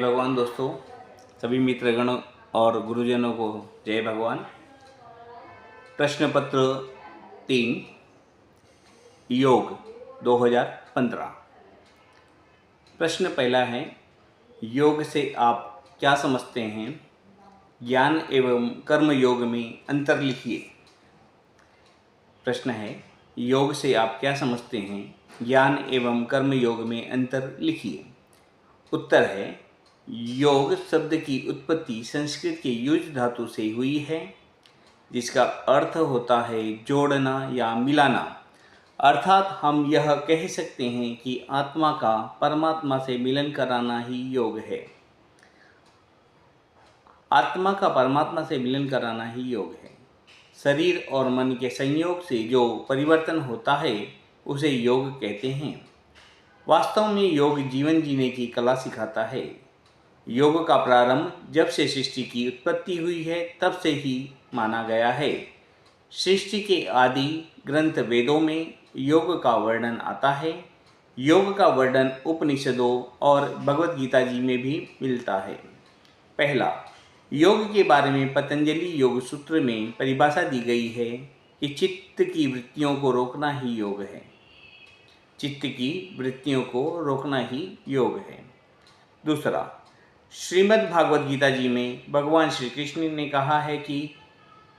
भगवान दोस्तों, सभी मित्रगण और गुरुजनों को जय भगवान। प्रश्न पत्र 3 योग 2015। प्रश्न पहला है, योग से आप क्या समझते हैं? ज्ञान एवं कर्म योग में अंतर लिखिए। प्रश्न है, योग से आप क्या समझते हैं? ज्ञान एवं कर्म योग में अंतर लिखिए। उत्तर है, योग शब्द की उत्पत्ति संस्कृत के युज धातु से हुई है, जिसका अर्थ होता है जोड़ना या मिलाना। अर्थात हम यह कह सकते हैं कि आत्मा का परमात्मा से मिलन कराना ही योग है। आत्मा का परमात्मा से मिलन कराना ही योग है। शरीर और मन के संयोग से जो परिवर्तन होता है उसे योग कहते हैं। वास्तव में योग जीवन जीने की कला सिखाता है। योग का प्रारंभ जब से सृष्टि की उत्पत्ति हुई है तब से ही माना गया है। सृष्टि के आदि ग्रंथ वेदों में योग का वर्णन आता है। योग का वर्णन उपनिषदों और भगवद गीता जी में भी मिलता है। पहला, योग के बारे में पतंजलि योग सूत्र में परिभाषा दी गई है कि चित्त की वृत्तियों को रोकना ही योग है। चित्त की वृत्तियों को रोकना ही योग है। दूसरा, श्रीमद् भागवत गीता जी में भगवान श्री कृष्ण ने कहा है कि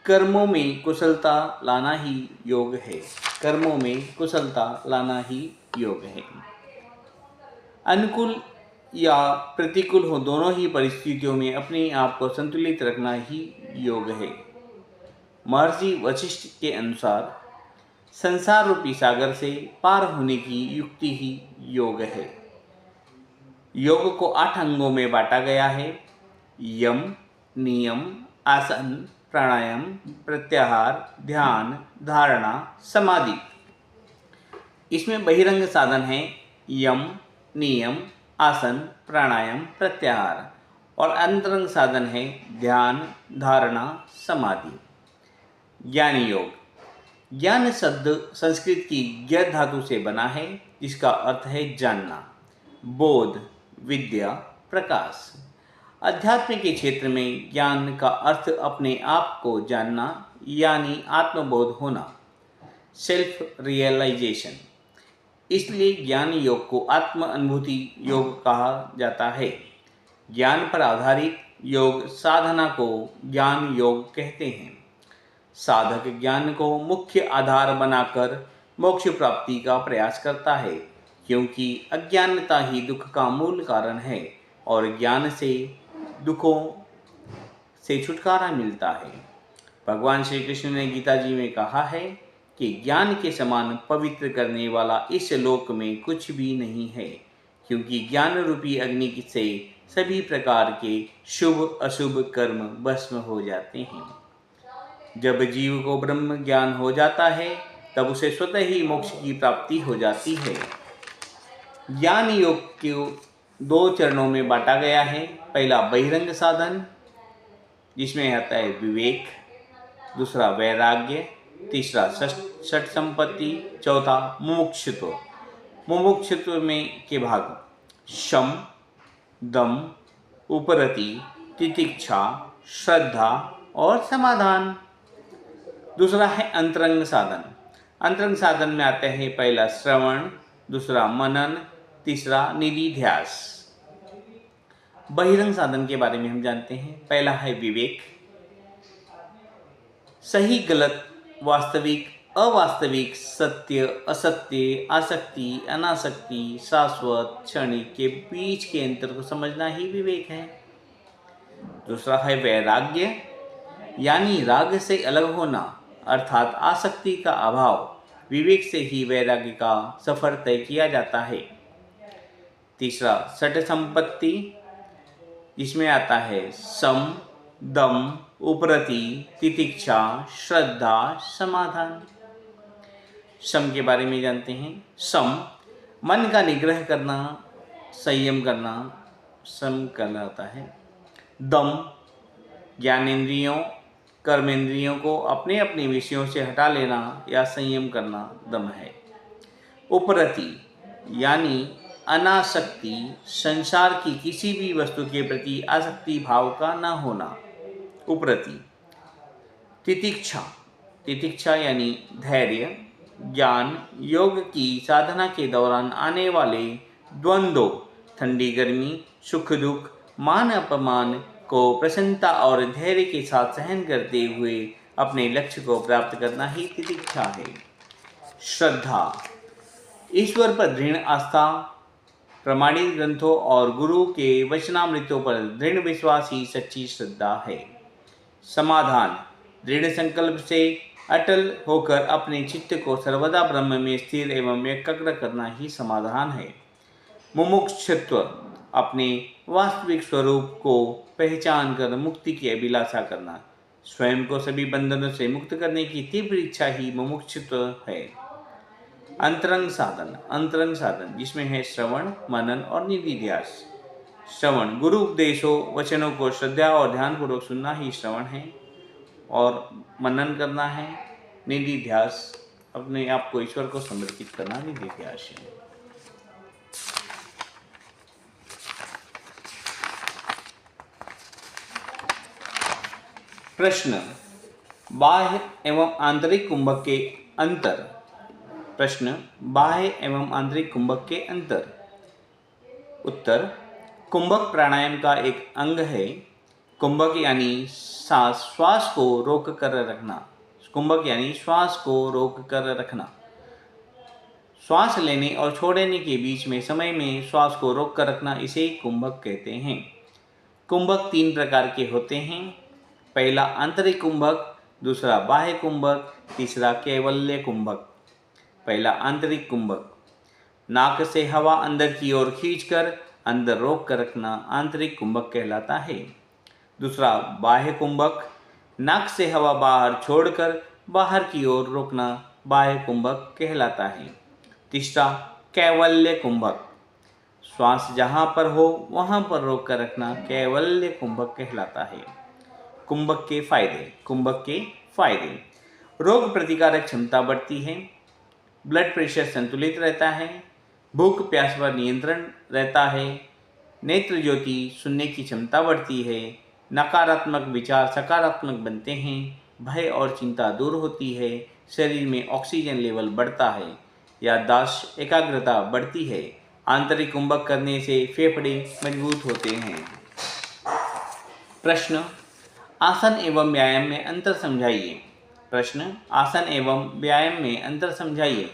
कर्मों में कुशलता लाना ही योग है। कर्मों में कुशलता लाना ही योग है। अनुकूल या प्रतिकूल हो, दोनों ही परिस्थितियों में अपने आप को संतुलित रखना ही योग है। महर्षि वशिष्ठ के अनुसार संसार रूपी सागर से पार होने की युक्ति ही योग है। योग को 8 अंगों में बांटा गया है: यम, नियम, आसन, प्राणायाम, प्रत्याहार, ध्यान, धारणा, समाधि। इसमें बहिरंग साधन है यम, नियम, आसन, प्राणायाम, प्रत्याहार, और अंतरंग साधन है ध्यान, धारणा, समाधि। ज्ञान योग। ज्ञान शब्द संस्कृत की ज्ञ धातु से बना है, जिसका अर्थ है जानना, बोध, विद्या, प्रकाश। अध्यात्म के क्षेत्र में ज्ञान का अर्थ अपने आप को जानना यानी आत्मबोध होना, सेल्फ रियलाइजेशन। इसलिए ज्ञान योग को आत्म अनुभूति योग कहा जाता है। ज्ञान पर आधारित योग साधना को ज्ञान योग कहते हैं। साधक ज्ञान को मुख्य आधार बनाकर मोक्ष प्राप्ति का प्रयास करता है, क्योंकि अज्ञानता ही दुख का मूल कारण है और ज्ञान से दुखों से छुटकारा मिलता है। भगवान श्री कृष्ण ने गीता जी में कहा है कि ज्ञान के समान पवित्र करने वाला इस लोक में कुछ भी नहीं है, क्योंकि ज्ञान रूपी अग्नि से सभी प्रकार के शुभ अशुभ कर्म भस्म हो जाते हैं। जब जीव को ब्रह्म ज्ञान हो जाता है तब उसे स्वतः ही मोक्ष की प्राप्ति हो जाती है। ज्ञान योग को 2 चरणों में बांटा गया है। पहला बहिरंग साधन, जिसमें आता है विवेक, दूसरा वैराग्य, तीसरा षट संपत्ति, चौथा मुमुक्षुत्व। मुमुक्षुत्व में के भाग शम, दम, उपरति, तितिक्षा, श्रद्धा और समाधान। दूसरा है अंतरंग साधन। अंतरंग साधन में आते हैं पहला श्रवण, दूसरा मनन, तीसरा निधिध्यास। बहिरंग साधन के बारे में हम जानते हैं। पहला है विवेक, सही गलत, वास्तविक अवास्तविक, सत्य असत्य, आसक्ति अनासक्ति, शाश्वत क्षणिक के बीच के अंतर को समझना ही विवेक है। दूसरा है वैराग्य, यानी राग से अलग होना, अर्थात आसक्ति का अभाव। विवेक से ही वैराग्य का सफर तय किया जाता है। तीसरा षट संपत्ति, जिसमें आता है सम, दम, उपरति, तितिक्षा, श्रद्धा, समाधान। सम के बारे में जानते हैं। सम मन का निग्रह करना, संयम करना सम कहलाता है। दम ज्ञानेंद्रियों कर्मेंद्रियों को अपने अपने विषयों से हटा लेना या संयम करना दम है। उपरति यानी अनासक्ति, संसार की किसी भी वस्तु के प्रति आसक्ति भाव का न होना। उपरति। तितिक्षा, तितिक्षा यानी धैर्य, ज्ञान योग की साधना के दौरान आने वाले द्वंद्वों, ठंडी गर्मी, सुख दुख, मान अपमान को प्रसन्नता और धैर्य के साथ सहन करते हुए अपने लक्ष्य को प्राप्त करना ही तितिक्षा है। श्रद्धा, ईश्वर पर दृढ़ आस्था, प्रमाणित ग्रंथों और गुरु के वचनामृतों पर दृढ़ विश्वास ही सच्ची श्रद्धा है। समाधान, दृढ़ संकल्प से अटल होकर अपने चित्त को सर्वदा ब्रह्म में स्थिर एवं एकाग्र करना ही समाधान है। मुमुक्षुत्व, अपने वास्तविक स्वरूप को पहचान कर मुक्ति की अभिलाषा करना, स्वयं को सभी बंधनों से मुक्त करने की तीव्र इच्छा ही मुमुक्षुत्व है। अंतरंग साधन, अंतरंग साधन जिसमें है श्रवण, मनन और निधिध्यास। श्रवण, गुरु उपदेशों वचनों को श्रद्धा और ध्यानपूर्वक सुनना ही श्रवण है, और मनन करना है। निधिध्यास, अपने आप को ईश्वर को समर्पित करना निधिध्यास है। प्रश्न, बाह्य एवं आंतरिक कुंभक के अंतर। प्रश्न, बाह्य एवं आंतरिक कुंभक के अंतर। उत्तर, कुंभक प्राणायाम का एक अंग है। कुंभक यानी श्वास को रोक कर रखना। कुंभक यानी श्वास को रोक कर रखना। श्वास लेने और छोड़ने के बीच में समय में श्वास को रोक कर रखना, इसे कुंभक कहते हैं। कुंभक 3 प्रकार के होते हैं। पहला आंतरिक कुंभक, दूसरा बाह्य कुंभक, तीसरा कैवल्य कुंभक। पहला आंतरिक कुंभक, नाक से हवा अंदर की ओर खींचकर अंदर रोक कर रखना आंतरिक कुंभक कहलाता है। दूसरा बाह्य कुंभक, नाक से हवा बाहर छोड़कर बाहर की ओर रोकना बाह्य कुंभक कहलाता है। तीसरा कैवल्य कुंभक, श्वास जहाँ पर हो वहाँ पर रोक कर रखना कैवल्य कुंभक कहलाता है। कुंभक के फायदे। कुंभक के फायदे, रोग प्रतिकारक क्षमता बढ़ती है, ब्लड प्रेशर संतुलित रहता है, भूख प्यास पर नियंत्रण रहता है, नेत्र ज्योति सुनने की क्षमता बढ़ती है, नकारात्मक विचार सकारात्मक बनते हैं, भय और चिंता दूर होती है, शरीर में ऑक्सीजन लेवल बढ़ता है, याददाश्त एकाग्रता बढ़ती है। आंतरिक कुंभक करने से फेफड़े मजबूत होते हैं। प्रश्न, आसन एवं व्यायाम में अंतर समझाइए। प्रश्न, आसन एवं व्यायाम में अंतर समझाइए।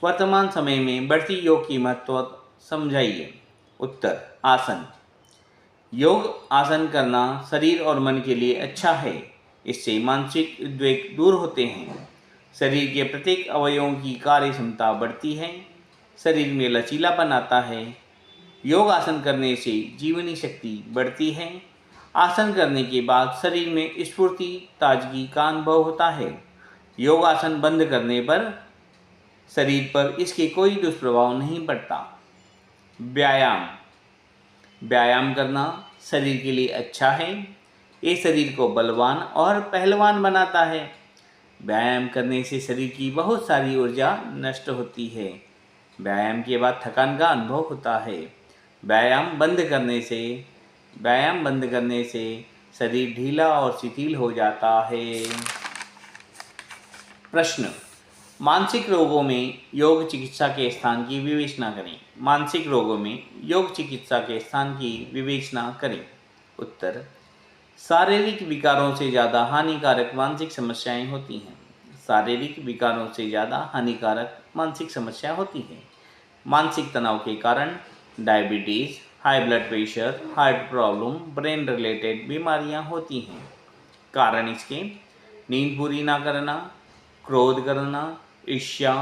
वर्तमान समय में बढ़ती योग की महत्व समझाइए। उत्तर, आसन। योग आसन करना शरीर और मन के लिए अच्छा है। इससे मानसिक उद्वेग दूर होते हैं। शरीर के प्रत्येक अवयवों की कार्य क्षमता बढ़ती है। शरीर में लचीलापन आता है। योग आसन करने से जीवनी शक्ति बढ़ती है। आसन करने के बाद शरीर में स्फूर्ति ताजगी का अनुभव होता है। योग आसन बंद करने पर शरीर पर इसके कोई दुष्प्रभाव नहीं पड़ता। व्यायाम, व्यायाम करना शरीर के लिए अच्छा है। ये शरीर को बलवान और पहलवान बनाता है। व्यायाम करने से शरीर की बहुत सारी ऊर्जा नष्ट होती है। व्यायाम के बाद थकान का अनुभव होता है। व्यायाम बंद करने से शरीर ढीला और शिथिल हो जाता है। प्रश्न, मानसिक रोगों में योग चिकित्सा के स्थान की विवेचना करें। मानसिक रोगों में योग चिकित्सा के स्थान की विवेचना करें। उत्तर, शारीरिक विकारों से ज़्यादा हानिकारक मानसिक समस्याएं होती हैं। शारीरिक विकारों से ज़्यादा हानिकारक मानसिक समस्या होती है। मानसिक तनाव के कारण diabetes, high blood pressure, heart problem, brain related बीमारियां होती हैं। कारण इसके नींद पूरी ना करना, क्रोध करना, ईर्ष्या,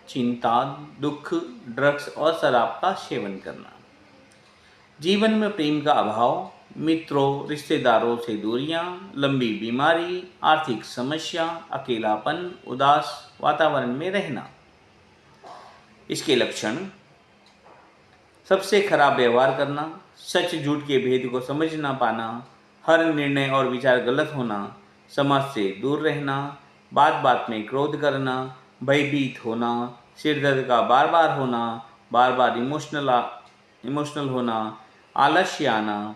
चिंता, दुख, ड्रग्स और शराब का सेवन करना। जीवन में प्रेम का अभाव, मित्रों रिश्तेदारों से दूरियां, लंबी बीमारी, आर्थिक समस्या, अकेलापन, उदास वातावरण में रहना। इसके लक्षण: सबसे खराब व्यवहार करना, सच झूठ के भेद को समझ ना पाना, हर निर्णय और विचार गलत होना, समाज से दूर रहना, बात बात में क्रोध करना, भयभीत होना, सिरदर्द का बार बार होना, बार बार इमोशनल होना, आलस्य आना,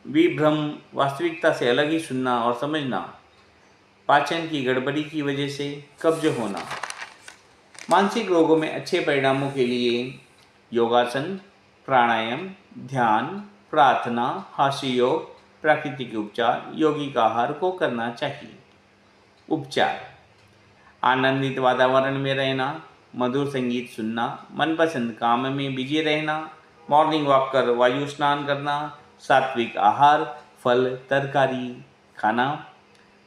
विभ्रम, वास्तविकता से अलग ही सुनना और समझना, पाचन की गड़बड़ी की वजह से कब्ज होना। मानसिक रोगों में अच्छे परिणामों के लिए योगासन, प्राणायाम, ध्यान, प्रार्थना, हास्य योग, प्राकृतिक उपचार, यौगिक आहार को करना चाहिए। उपचार: आनंदित वातावरण में रहना, मधुर संगीत सुनना, मनपसंद काम में बिजी रहना, मॉर्निंग वॉक कर वायु स्नान करना, सात्विक आहार, फल तरकारी खाना,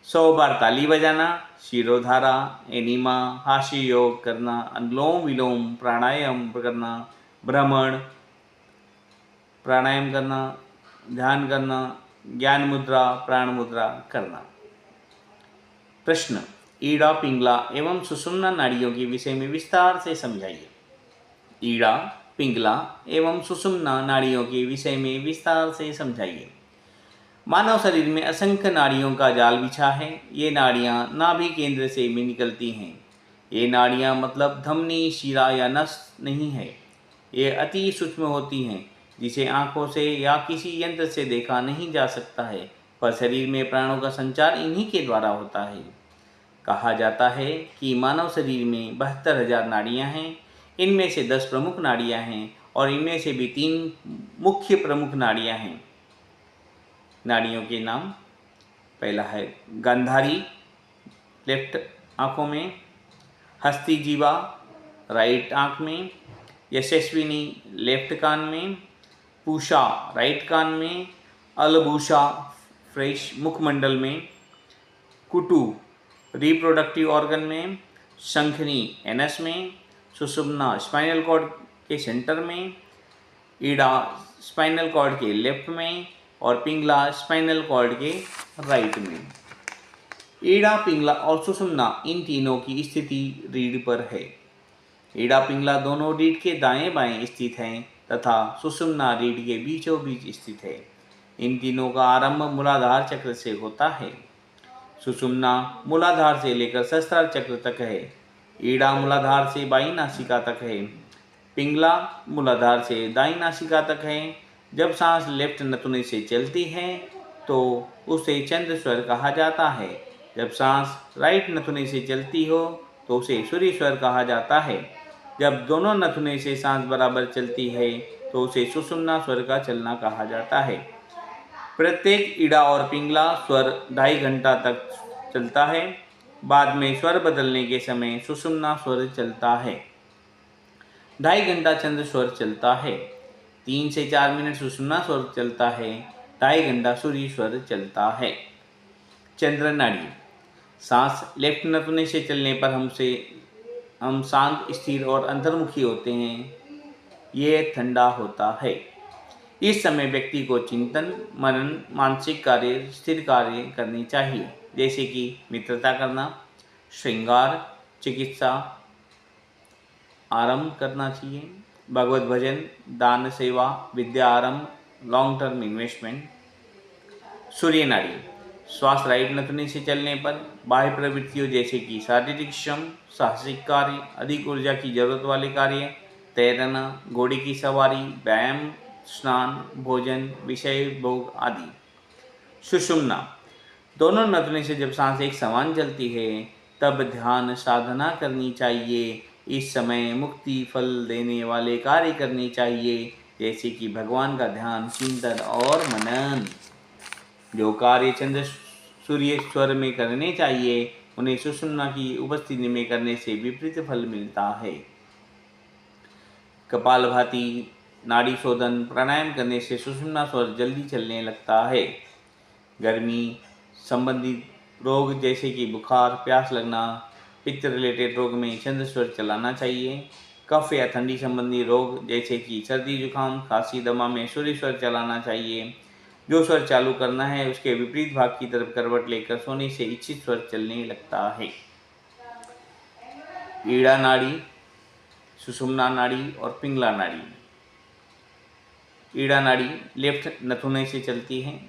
100 बार ताली बजाना, शिरोधारा, एनिमा, हास्य योग करना, अनुलोम विलोम प्राणायाम करना, भ्रमण प्राणायाम करना, ध्यान करना, ज्ञान मुद्रा, प्राण मुद्रा करना। प्रश्न: ईड़ा, पिंगला एवं सुषुम्ना नाड़ियों के विषय में विस्तार से समझाइए। ईड़ा, पिंगला एवं सुषुम्ना नाड़ियों के विषय में विस्तार से समझाइए। मानव शरीर में असंख्य नाड़ियों का जाल बिछा है। ये नाड़ियाँ नाभि केंद्र से भी निकलती हैं। ये नाड़ियाँ मतलब धमनी, शिरा या नस नहीं है। ये अति सूक्ष्म होती हैं, जिसे आँखों से या किसी यंत्र से देखा नहीं जा सकता है, पर शरीर में प्राणों का संचार इन्हीं के द्वारा होता है। कहा जाता है कि मानव शरीर में 72,000 नाड़ियाँ हैं। इनमें से 10 प्रमुख नाड़ियाँ हैं और इनमें से भी 3 मुख्य प्रमुख नाड़ियाँ हैं। नाड़ियों के नाम: पहला है गांधारी, लेफ्ट आँखों में, हस्तिजीवा, राइट आँख में, यशस्विनी, लेफ्ट कान में, पूषा, राइट कान में, अलभूषा, फ्रेश मुखमंडल में, कुटु, रिप्रोडक्टिव ऑर्गन में, शंखनी, एनस में, सुषुम्ना, स्पाइनल कॉर्ड के सेंटर में, ईड़ा, स्पाइनल कॉर्ड के लेफ्ट में और पिंगला, स्पाइनल कॉर्ड के राइट में। ईड़ा, पिंगला और सुषुम्ना इन तीनों की स्थिति रीढ़ पर है। ईड़ा, पिंगला दोनों रीढ़ के दाएं बाएं स्थित हैं तथा सुषुम्ना रीढ़ के बीचों बीच स्थित है। इन तीनों का आरंभ मूलाधार चक्र से होता है। सुषुम्ना मूलाधार से लेकर सहस्त्रार चक्र तक है। ईड़ा मूलाधार से बाईं नासिका तक है। पिंगला मूलाधार से दाईं नासिका तक है। जब सांस लेफ्ट नथुने से चलती है तो उसे चंद्र स्वर कहा जाता है। जब सांस राइट नथुने से चलती हो तो उसे सूर्य स्वर कहा जाता है। जब दोनों नथुने से सांस बराबर चलती है तो उसे सुषुम्ना स्वर का चलना कहा जाता है। प्रत्येक ईड़ा और पिंगला स्वर 2.5 घंटा तक चलता है। बाद में स्वर बदलने के समय सुषुम्ना स्वर चलता है। 2.5 घंटा चंद्र स्वर चलता है। 3 से 4 मिनट सुषुम्ना स्वर चलता है। 2.5 घंटा सूर्य स्वर चलता है। चंद्र नाड़ी: सांस लेफ्ट नथुने से चलने पर हम शांत, स्थिर और अंतर्मुखी होते हैं। ये ठंडा होता है। इस समय व्यक्ति को चिंतन, मनन, मानसिक कार्य, स्थिर कार्य करनी चाहिए, जैसे कि मित्रता करना, श्रृंगार, चिकित्सा आरंभ करना चाहिए, भगवत भजन, दान, सेवा, विद्या आरंभ, लॉन्ग टर्म इन्वेस्टमेंट। सूर्य नाड़ी: श्वास राइट नथुने से चलने पर बाह्य प्रवृत्तियों जैसे कि शारीरिक श्रम, साहसिक कार्य, अधिक ऊर्जा की जरूरत वाले कार्य, तैरना, घोड़े की सवारी, व्यायाम, स्नान, भोजन, विषय भोग आदि। सुषुम्ना: दोनों नथुने से जब सांस एक समान चलती है तब ध्यान साधना करनी चाहिए। इस समय मुक्ति फल देने वाले कार्य करने चाहिए, जैसे कि भगवान का ध्यान, चिंतन और मनन। जो कार्य चंद्र सूर्य स्वर में करने चाहिए उन्हें सुषुम्ना की उपस्थिति में करने से विपरीत फल मिलता है। कपालभाति, नाड़ी शोधन, प्राणायाम करने से सुषुम्ना स्वर जल्दी चलने लगता है। गर्मी संबंधित रोग जैसे कि बुखार, प्यास लगना, पित्त रिलेटेड रोग में चंद्र स्वर चलाना चाहिए। कफ या ठंडी संबंधी रोग जैसे कि सर्दी, जुकाम, खांसी, दमा में सूर्य स्वर चलाना चाहिए। जो स्वर चालू करना है उसके विपरीत भाग की तरफ करवट लेकर सोने से इच्छित स्वर चलने लगता है। ईड़ा नाड़ी, सुषुम्ना नाड़ी और पिंगला नाड़ी। ईड़ा नाड़ी लेफ्ट नथुने से चलती है।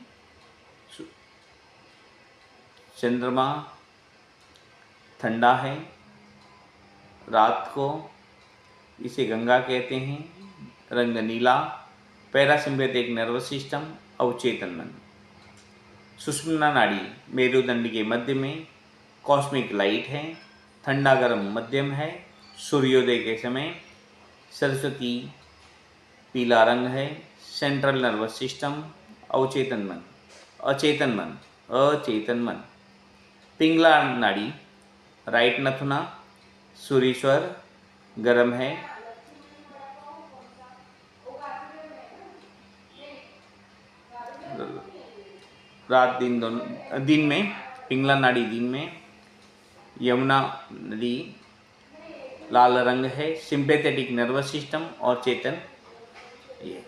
चंद्रमा ठंडा है। रात को इसे गंगा कहते हैं। रंग नीला। पैरासिम्पैथिक नर्वस सिस्टम, अवचेतन मन। सुषुम्ना नाड़ी मेरुदंड के मध्य में, कॉस्मिक लाइट है, ठंडा गर्म मध्यम है, सूर्योदय के समय। सरस्वती पीला रंग है, सेंट्रल नर्वस सिस्टम, अवचेतन मन, अचेतन मन, अचेतन मन। पिंगला नाड़ी राइट नथुना, सूरीश्वर, गर्म है। रात दिन दोनों, दिन में पिंगला नाड़ी दिन में, यमुना नदी लाल रंग है, सिंपैथेटिक नर्वस सिस्टम और चेतन। ये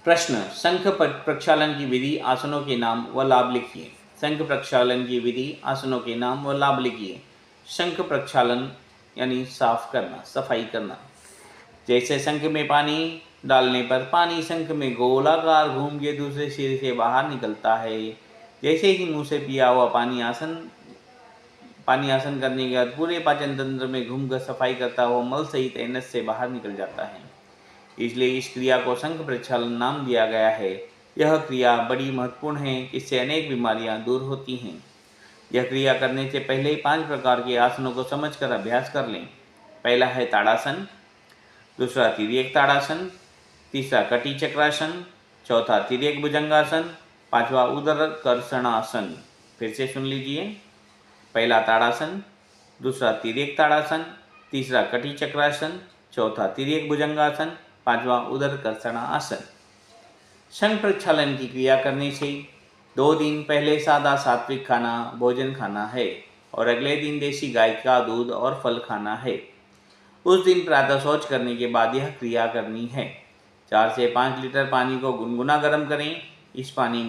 प्रश्न, शंख प्रक्षालन की विधि, आसनों के नाम व लाभ लिखिए। शंख प्रक्षालन की विधि, आसनों के नाम व लाभ लिखिए। शंख प्रक्षालन यानी साफ करना, सफाई करना। जैसे शंख में पानी डालने पर पानी शंख में गोलाकार घूम के दूसरे सिरे से बाहर निकलता है। जैसे ही मुंह से पिया हुआ पानी आसन करने के बाद पूरे पाचन तंत्र में घूमकर सफाई करता हुआ मल सहित एनस से बाहर निकल जाता है, इसलिए इस क्रिया को शंख प्रक्षालन नाम दिया गया है। यह क्रिया बड़ी महत्वपूर्ण है, इससे अनेक बीमारियां दूर होती हैं। यह क्रिया करने से पहले 5 प्रकार के आसनों को समझकर अभ्यास कर लें। पहला है ताड़ासन, दूसरा तिर्यक ताड़ासन, तीसरा कटी चक्रासन, चौथा तिर्यक भुजंगासन, पांचवा उदर कर्षणासन। फिर से सुन लीजिए। पहला ताड़ासन, दूसरा तिर्यक ताड़ासन, तीसरा कटी चक्रासन, चौथा तिर्यक भुजंगासन, पांचवा उदर कर्षणासन। शंख प्रक्षालन की क्रिया करने से 2 दिन पहले सादा सात्विक खाना भोजन खाना है और अगले दिन देसी गाय का दूध और फल खाना है। उस दिन प्रातः शौच करने के बाद यह क्रिया करनी है। 4 से 5 लीटर पानी को गुनगुना गर्म करें। इस पानी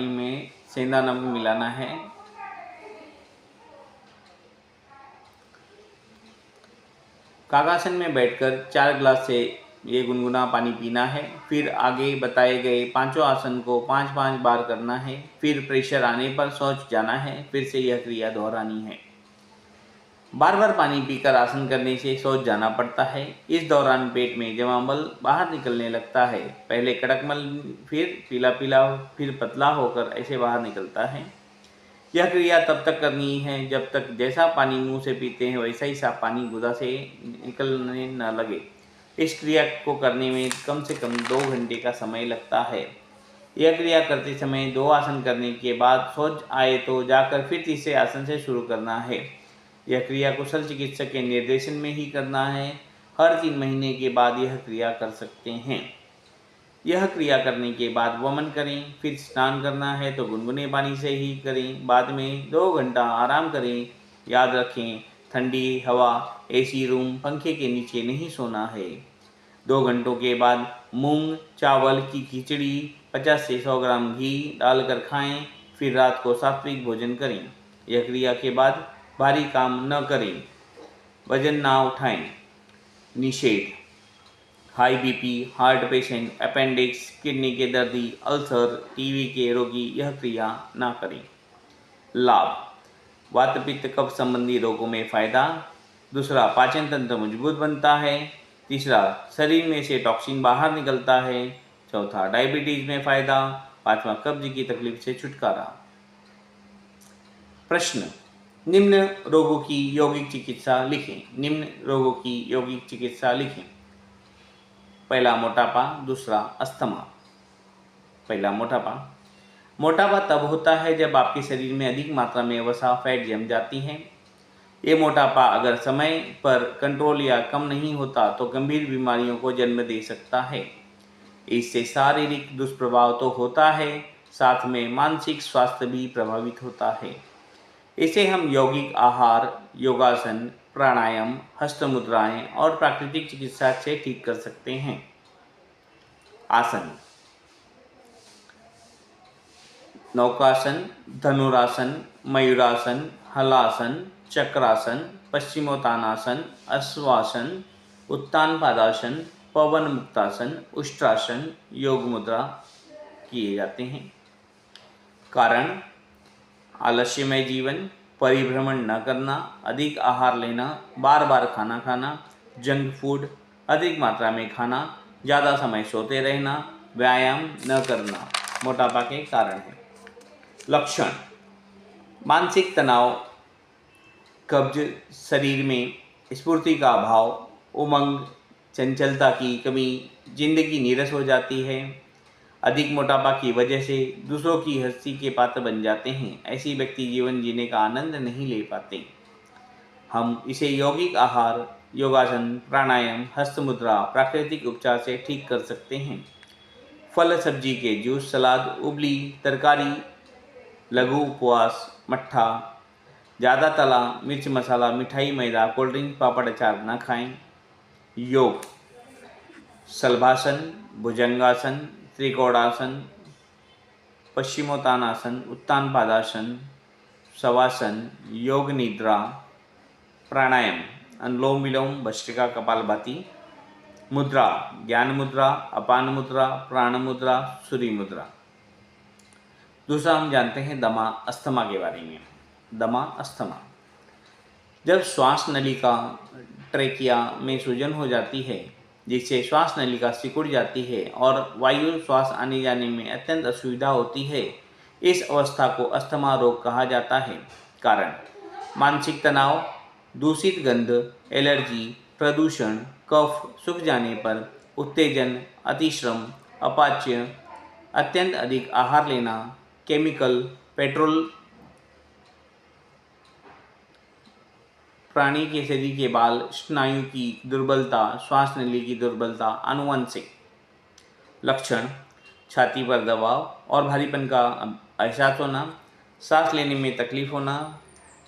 में सेंधा नमक मिलाना है। कागासन में बैठकर 4 गिलास से ये गुनगुना पानी पीना है। फिर आगे बताए गए 5 आसन को 5-5 बार करना है। फिर प्रेशर आने पर शौच जाना है। फिर से यह क्रिया दोहरानी है। बार बार पानी पीकर आसन करने से शौच जाना पड़ता है। इस दौरान पेट में जमा मल बाहर निकलने लगता है। पहले कड़क मल, फिर पीला पीला, फिर पतला होकर ऐसे बाहर निकलता है। यह क्रिया तब तक करनी है जब तक जैसा पानी मुंह से पीते हैं वैसा ही साफ पानी गुदा से निकलने न लगे। इस क्रिया को करने में कम से कम 2 घंटे का समय लगता है। यह क्रिया करते समय 2 आसन करने के बाद शौच आए तो जाकर फिर तीसरे आसन से शुरू करना है। यह क्रिया कुशल चिकित्सक के निर्देशन में ही करना है। हर 3 महीने के बाद यह क्रिया कर सकते हैं। यह क्रिया करने के बाद वमन करें। फिर स्नान करना है तो गुनगुने पानी से ही करें। बाद में 2 घंटा आराम करें। याद रखें, ठंडी हवा, एसी रूम, पंखे के नीचे नहीं सोना है। 2 घंटों के बाद मूंग चावल की खिचड़ी 50 से 100 ग्राम घी डालकर खाएं। फिर रात को सात्विक भोजन करें। यह क्रिया के बाद भारी काम न करें, वजन ना उठाएं। निषेध: high BP, heart patient, appendix, kidney के दर्दी, अल्सर, टीबी के रोगी यह क्रिया ना करें। लाभ: वात पित्त कफ संबंधी रोगों में फायदा। दूसरा, पाचन तंत्र मजबूत बनता है। तीसरा, शरीर में से टॉक्सिन बाहर निकलता है। चौथा, डायबिटीज में फायदा। पांचवा, कब्ज की तकलीफ से छुटकारा। प्रश्न, निम्न रोगों की यौगिक चिकित्सा लिखें। निम्न रोगों की यौगिक चिकित्सा लिखें। पहला, मोटापा। दूसरा, अस्थमा। पहला, मोटापा। मोटापा तब होता है जब आपके शरीर में अधिक मात्रा में वसा फैट जम जाती है। ये मोटापा अगर समय पर कंट्रोल या कम नहीं होता तो गंभीर बीमारियों को जन्म दे सकता है। इससे शारीरिक दुष्प्रभाव तो होता है, साथ में मानसिक स्वास्थ्य भी प्रभावित होता है। इसे हम यौगिक आहार, योगासन, प्राणायाम, हस्त मुद्राएं और प्राकृतिक चिकित्सा से ठीक कर सकते हैं। आसन: नौकासन, धनुरासन, मयूरासन, हलासन, चक्रासन, पश्चिमोत्तानासन, अश्वासन, उत्तान पादासन, पवन मुक्तासन, उष्ट्रासन, योग मुद्रा किए जाते हैं। कारण आलस्यमय जीवन, परिभ्रमण न करना, अधिक आहार लेना, बार बार खाना खाना, जंक फूड, अधिक मात्रा में खाना, ज़्यादा समय सोते रहना, व्यायाम न करना मोटापा के कारण है। लक्षण: मानसिक तनाव, कब्ज, शरीर में स्फूर्ति का अभाव, उमंग, चंचलता की कमी, जिंदगी नीरस हो जाती है। अधिक मोटापा की वजह से दूसरों की हंसी के पात्र बन जाते हैं। ऐसे व्यक्ति जीवन जीने का आनंद नहीं ले पाते। हम इसे यौगिक आहार, योगासन, प्राणायाम, हस्त मुद्रा, प्राकृतिक उपचार से ठीक कर सकते हैं। फल सब्जी के जूस, सलाद, उबली तरकारी, लघु उपवास, मट्ठा, ज़्यादा तला, मिर्च मसाला, मिठाई, मैदा, कोल्ड ड्रिंक, पापड़, अचार न खाएं। योग: शलभासन, भुजंगासन, त्रिकोणासन, पश्चिमोत्तानासन, उत्तान पादासन, शवासन, योग निद्रा, प्राणायाम, अनुलोम विलोम, भस्त्रिका, कपालभाति। मुद्रा: ज्ञान मुद्रा, अपान मुद्रा, प्राण मुद्रा, सूर्य मुद्रा। दूसरा हम जानते हैं दमा अस्थमा के बारे में। दमा अस्थमा: जब श्वास नलिका ट्रेकिया में सूजन हो जाती है, जिससे श्वास नलिका सिकुड़ जाती है और वायु श्वास आने जाने में अत्यंत असुविधा होती है, इस अवस्था को अस्थमा रोग कहा जाता है। कारण: मानसिक तनाव, दूषित गंध, एलर्जी, प्रदूषण, कफ सूख जाने पर, उत्तेजन, अतिश्रम, अपाच्य, अत्यंत अधिक आहार लेना, केमिकल, पेट्रोल, प्राणी के शरीर के बाल, स्नायु की दुर्बलता, श्वास नली की दुर्बलता, आनुवंशिक। लक्षण: छाती पर दबाव और भारीपन का एहसास होना, सांस लेने में तकलीफ होना,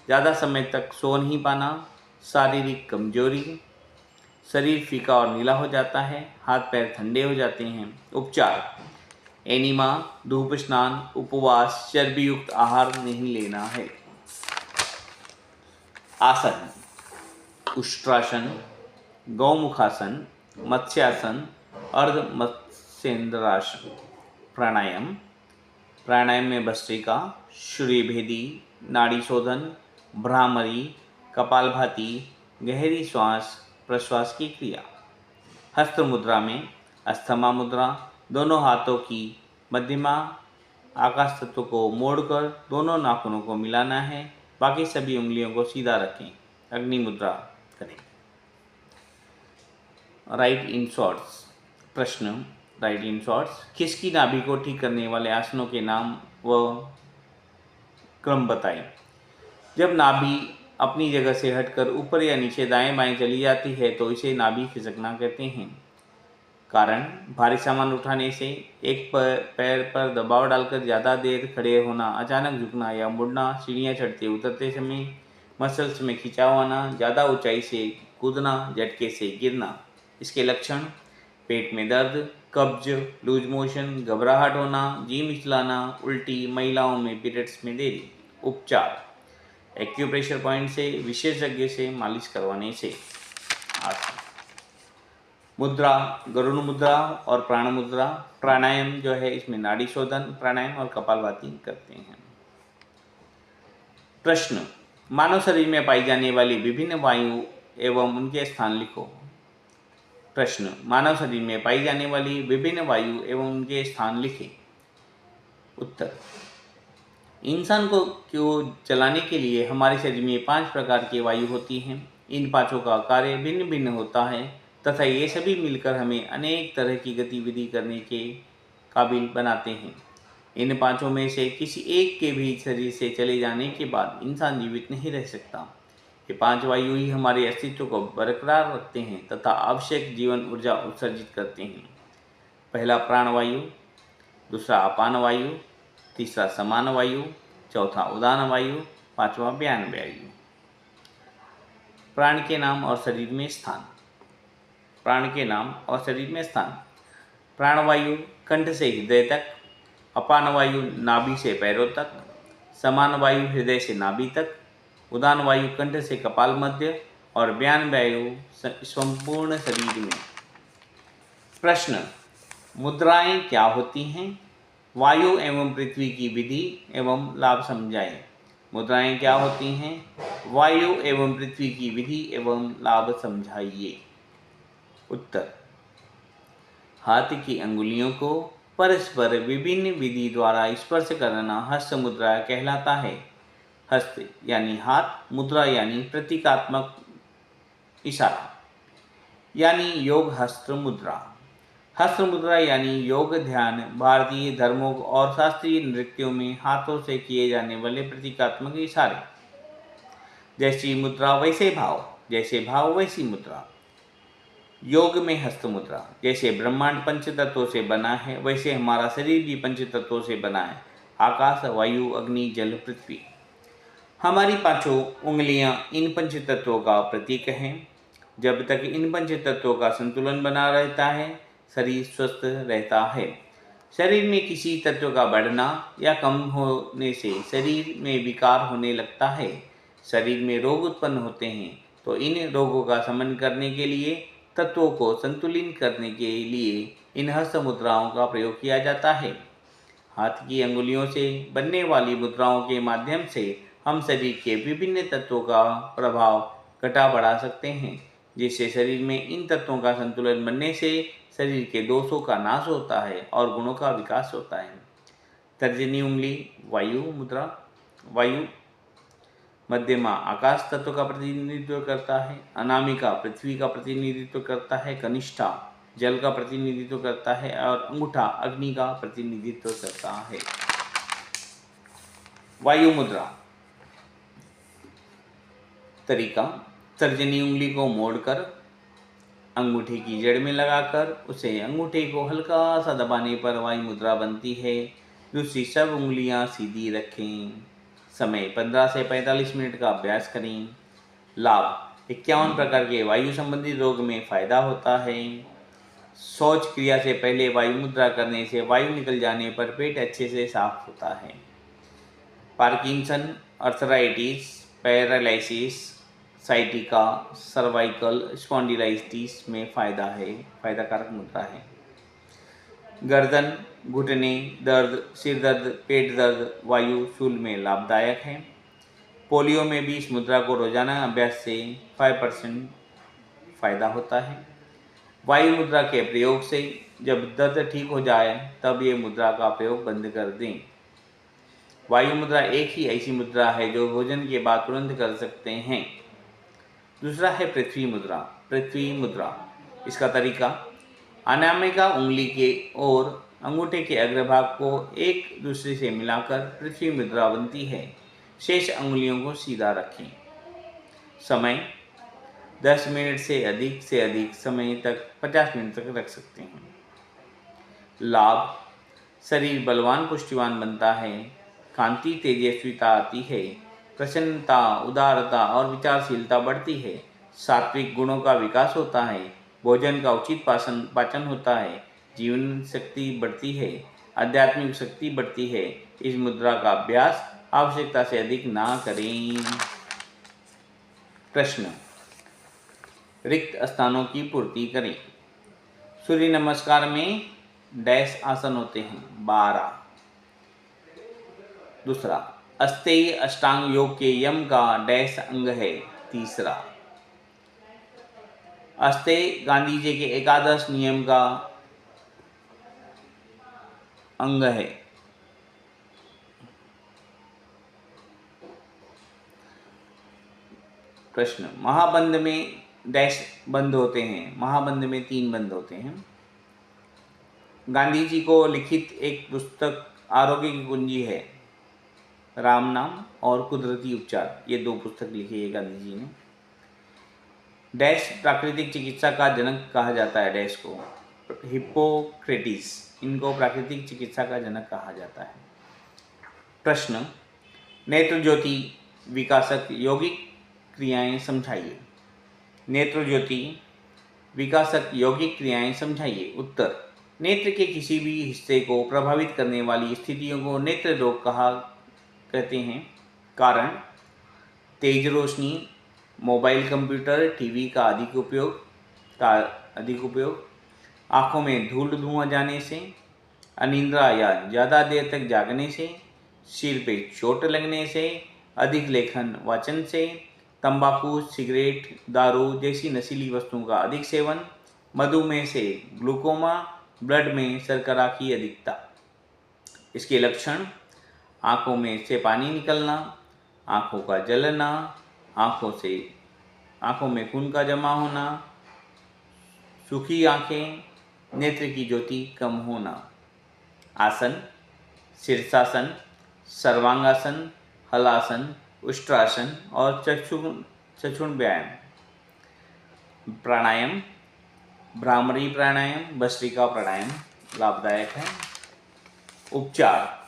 ज़्यादा समय तक सो नहीं पाना, शारीरिक कमजोरी, शरीर फीका और नीला हो जाता है, हाथ पैर ठंडे हो जाते हैं। उपचार: एनीमा, धूप स्नान, उपवास, चर्बी युक्त आहार नहीं लेना है। आसन: उष्ट्रासन, गौमुखासन, मत्स्यासन, अर्ध मत्स्येंद्रासन। प्राणायाम: प्राणायाम में भस्त्रिका, सूर्यभेदी, नाड़ी शोधन, भ्रामरी, कपालभाति, गहरी श्वास प्रश्वास की क्रिया। हस्त मुद्रा में अस्थमा मुद्रा, दोनों हाथों की मध्यमा आकाश तत्व को मोड़कर दोनों नाखूनों को मिलाना है, बाकी सभी उंगलियों को सीधा रखें। अग्नि मुद्रा करें। Right in shorts. प्रश्न: राइट इन शॉर्ट्स, खिसकी नाभि को ठीक करने वाले आसनों के नाम व क्रम बताएं। जब नाभि अपनी जगह से हटकर ऊपर या नीचे दाएं बाएं चली जाती है तो इसे नाभि खिसकना कहते हैं। कारण: भारी सामान उठाने से, एक पैर पर दबाव डालकर ज़्यादा देर खड़े होना, अचानक झुकना या मुड़ना, सीढ़ियाँ चढ़ते उतरते समय मसल्स में खिंचाव आना, ज़्यादा ऊंचाई से कूदना, झटके से गिरना। इसके लक्षण: पेट में दर्द, कब्ज, लूज मोशन, घबराहट होना, जी मिचलाना, उल्टी, महिलाओं में पीरियड्स में देरी। उपचार: एक्यूप्रेशर पॉइंट से, विशेषज्ञ से मालिश करवाने से। आसन: मुद्रा, गरुड़ मुद्रा और प्राण मुद्रा। प्राणायाम जो है इसमें नाड़ी शोधन, प्राणायाम और कपालभाति करते हैं। प्रश्न: मानव शरीर में पाई जाने वाली विभिन्न वायु एवं उनके स्थान लिखो। प्रश्न: मानव शरीर में पाई जाने वाली विभिन्न वायु एवं उनके स्थान लिखें। उत्तर: इंसान को चलाने के लिए हमारे शरीर में 5 प्रकार की वायु होती हैं। इन पांचों का कार्य भिन्न भिन्न होता है तथा ये सभी मिलकर हमें अनेक तरह की गतिविधि करने के काबिल बनाते हैं। इन पांचों में से किसी एक के भी शरीर से चले जाने के बाद इंसान जीवित नहीं रह सकता। ये 5 वायु ही हमारे अस्तित्व को बरकरार रखते हैं तथा आवश्यक जीवन ऊर्जा उत्सर्जित करते हैं। पहला प्राणवायु, दूसरा अपान वायु, तीसरा समान वायु, चौथा उदान वायु, पांचवा व्यान वायु। प्राण के नाम और शरीर में स्थान। प्राण के नाम और शरीर में स्थान: प्राणवायु कंठ से हृदय तक, अपान वायु नाभि से पैरों तक, समान वायु हृदय से नाभि तक, उदान वायु कंठ से कपाल मध्य और व्यान वायु संपूर्ण शरीर में। प्रश्न: मुद्राएं क्या होती हैं? वायु एवं पृथ्वी की विधि एवं लाभ समझाएं। मुद्राएं क्या होती हैं? वायु एवं पृथ्वी की विधि एवं लाभ समझाइए। उत्तर, हाथ की अंगुलियों को परस्पर विभिन्न विधि द्वारा स्पर्श करना हस्त मुद्रा कहलाता है। हस्त यानी हाथ, मुद्रा यानी प्रतीकात्मक इशारा, यानी योग हस्त मुद्रा। हस्त मुद्रा यानी योग ध्यान भारतीय धर्मों और शास्त्रीय नृत्यों में हाथों से किए जाने वाले प्रतीकात्मक इशारे। जैसी मुद्रा वैसे भाव, जैसे भाव वैसी मुद्रा। योग में हस्त मुद्रा, जैसे ब्रह्मांड पंच तत्वों से बना है वैसे हमारा शरीर भी पंच तत्वों से बना है। आकाश, वायु, अग्नि, जल, पृथ्वी। हमारी पांचों उंगलियां इन पंच तत्वों का प्रतीक हैं। जब तक इन पंच तत्वों का संतुलन बना रहता है, शरीर स्वस्थ रहता है। शरीर में किसी तत्व का बढ़ना या कम होने से शरीर में विकार होने लगता है। शरीर में रोग उत्पन्न होते हैं, तो इन रोगों का शमन करने के लिए, तत्वों को संतुलित करने के लिए इन हस्त मुद्राओं का प्रयोग किया जाता है। हाथ की अंगुलियों से बनने वाली मुद्राओं के माध्यम से हम शरीर के विभिन्न तत्वों का प्रभाव घटा बढ़ा सकते हैं, जिससे शरीर में इन तत्वों का संतुलन बनने से शरीर के दोषों का नाश होता है और गुणों का विकास होता है। तर्जनी उंगली वायु मुद्रा, वायु। मध्यमा आकाश तत्व का प्रतिनिधित्व करता है। अनामिका पृथ्वी का प्रतिनिधित्व करता है। कनिष्ठा जल का प्रतिनिधित्व करता है और अंगूठा अग्नि का प्रतिनिधित्व करता है। वायु मुद्रा तरीका, तर्जनी उंगली को मोड़कर अंगूठे की जड़ में लगाकर उसे अंगूठे को हल्का सा दबाने पर वायु मुद्रा बनती है। दूसरी सब उंगलियां सीधी रखें। समय 15 से 45 मिनट का अभ्यास करें। लाभ, 51 प्रकार के वायु संबंधी रोग में फायदा होता है। शौच क्रिया से पहले वायु मुद्रा करने से वायु निकल जाने पर पेट अच्छे से साफ होता है। Parkinson, arthritis, paralysis, sciatica, cervical spondylitis में फायदाकारक मुद्रा है। गर्दन, घुटने दर्द, सिर दर्द, पेट दर्द, वायु शूल में लाभदायक है। पोलियो में भी इस मुद्रा को रोजाना अभ्यास से 5% फायदा होता है। वायु मुद्रा के प्रयोग से जब दर्द ठीक हो जाए तब ये मुद्रा का प्रयोग बंद कर दें। वायु मुद्रा एक ही ऐसी मुद्रा है जो भोजन के बाद तुरंत कर सकते हैं। दूसरा है पृथ्वी मुद्रा। पृथ्वी मुद्रा, इसका तरीका, अनामिका उंगली के और अंगूठे के अग्रभाग को एक दूसरे से मिलाकर पृथ्वी मुद्रा बनती है। शेष अंगुलियों को सीधा रखें। समय 10 मिनट से अधिक समय तक 50 मिनट तक रख सकते हैं। लाभ, शरीर बलवान पुष्टिवान बनता है। कांति तेजस्विता आती है। प्रसन्नता, उदारता और विचारशीलता बढ़ती है। सात्विक गुणों का विकास होता है। भोजन का उचित पाचन होता है। जीवन शक्ति बढ़ती है। आध्यात्मिक शक्ति बढ़ती है। इस मुद्रा का अभ्यास आवश्यकता से अधिक ना करें। प्रश्न, रिक्त स्थानों की पूर्ति करें। सूर्य नमस्कार में डैश आसन होते हैं? 12। दूसरा, अस्तेय अष्टांग योग के यम का डैश अंग है? तीसरा। अस्तेय गांधी जी के एकादश नियम का अंग है? प्रश्न, महाबंध में डैश बंद होते हैं? महाबंध में 3 बंद होते हैं। गांधी जी को लिखित एक पुस्तक आरोग्य की कुंजी है, राम नाम और कुदरती उपचार, ये 2 पुस्तक लिखी है गांधी जी ने। डैश प्राकृतिक चिकित्सा का जनक कहा जाता है। डैश को हिप्पोक्रेटिस, इनको प्राकृतिक चिकित्सा का जनक कहा जाता है। प्रश्न, नेत्र ज्योति विकासक यौगिक क्रियाएं समझाइए। नेत्र ज्योति विकासक यौगिक क्रियाएं समझाइए। उत्तर, नेत्र के किसी भी हिस्से को प्रभावित करने वाली स्थितियों को नेत्र रोग कहते हैं। कारण, तेज रोशनी, मोबाइल, कंप्यूटर, टीवी का अधिक उपयोग, आँखों में धूल धुआं जाने से, अनिद्रा या ज़्यादा देर तक जागने से, सिर पे चोट लगने से, अधिक लेखन वाचन से, तंबाकू, सिगरेट, दारू जैसी नशीली वस्तुओं का अधिक सेवन, मधुमेह से, ग्लूकोमा, ब्लड में शर्करा की अधिकता। इसके लक्षण: आँखों में से पानी निकलना, आँखों का जलना, आँखों में खून का जमा होना, सूखी आँखें, नेत्र की ज्योति कम होना। आसन: शीर्षासन, सर्वांगासन, हलासन, उष्ट्रासन और चक्षुण व्यायाम। प्राणायाम: भ्रामरी प्राणायाम, भस्त्रिका प्राणायाम लाभदायक है। उपचार: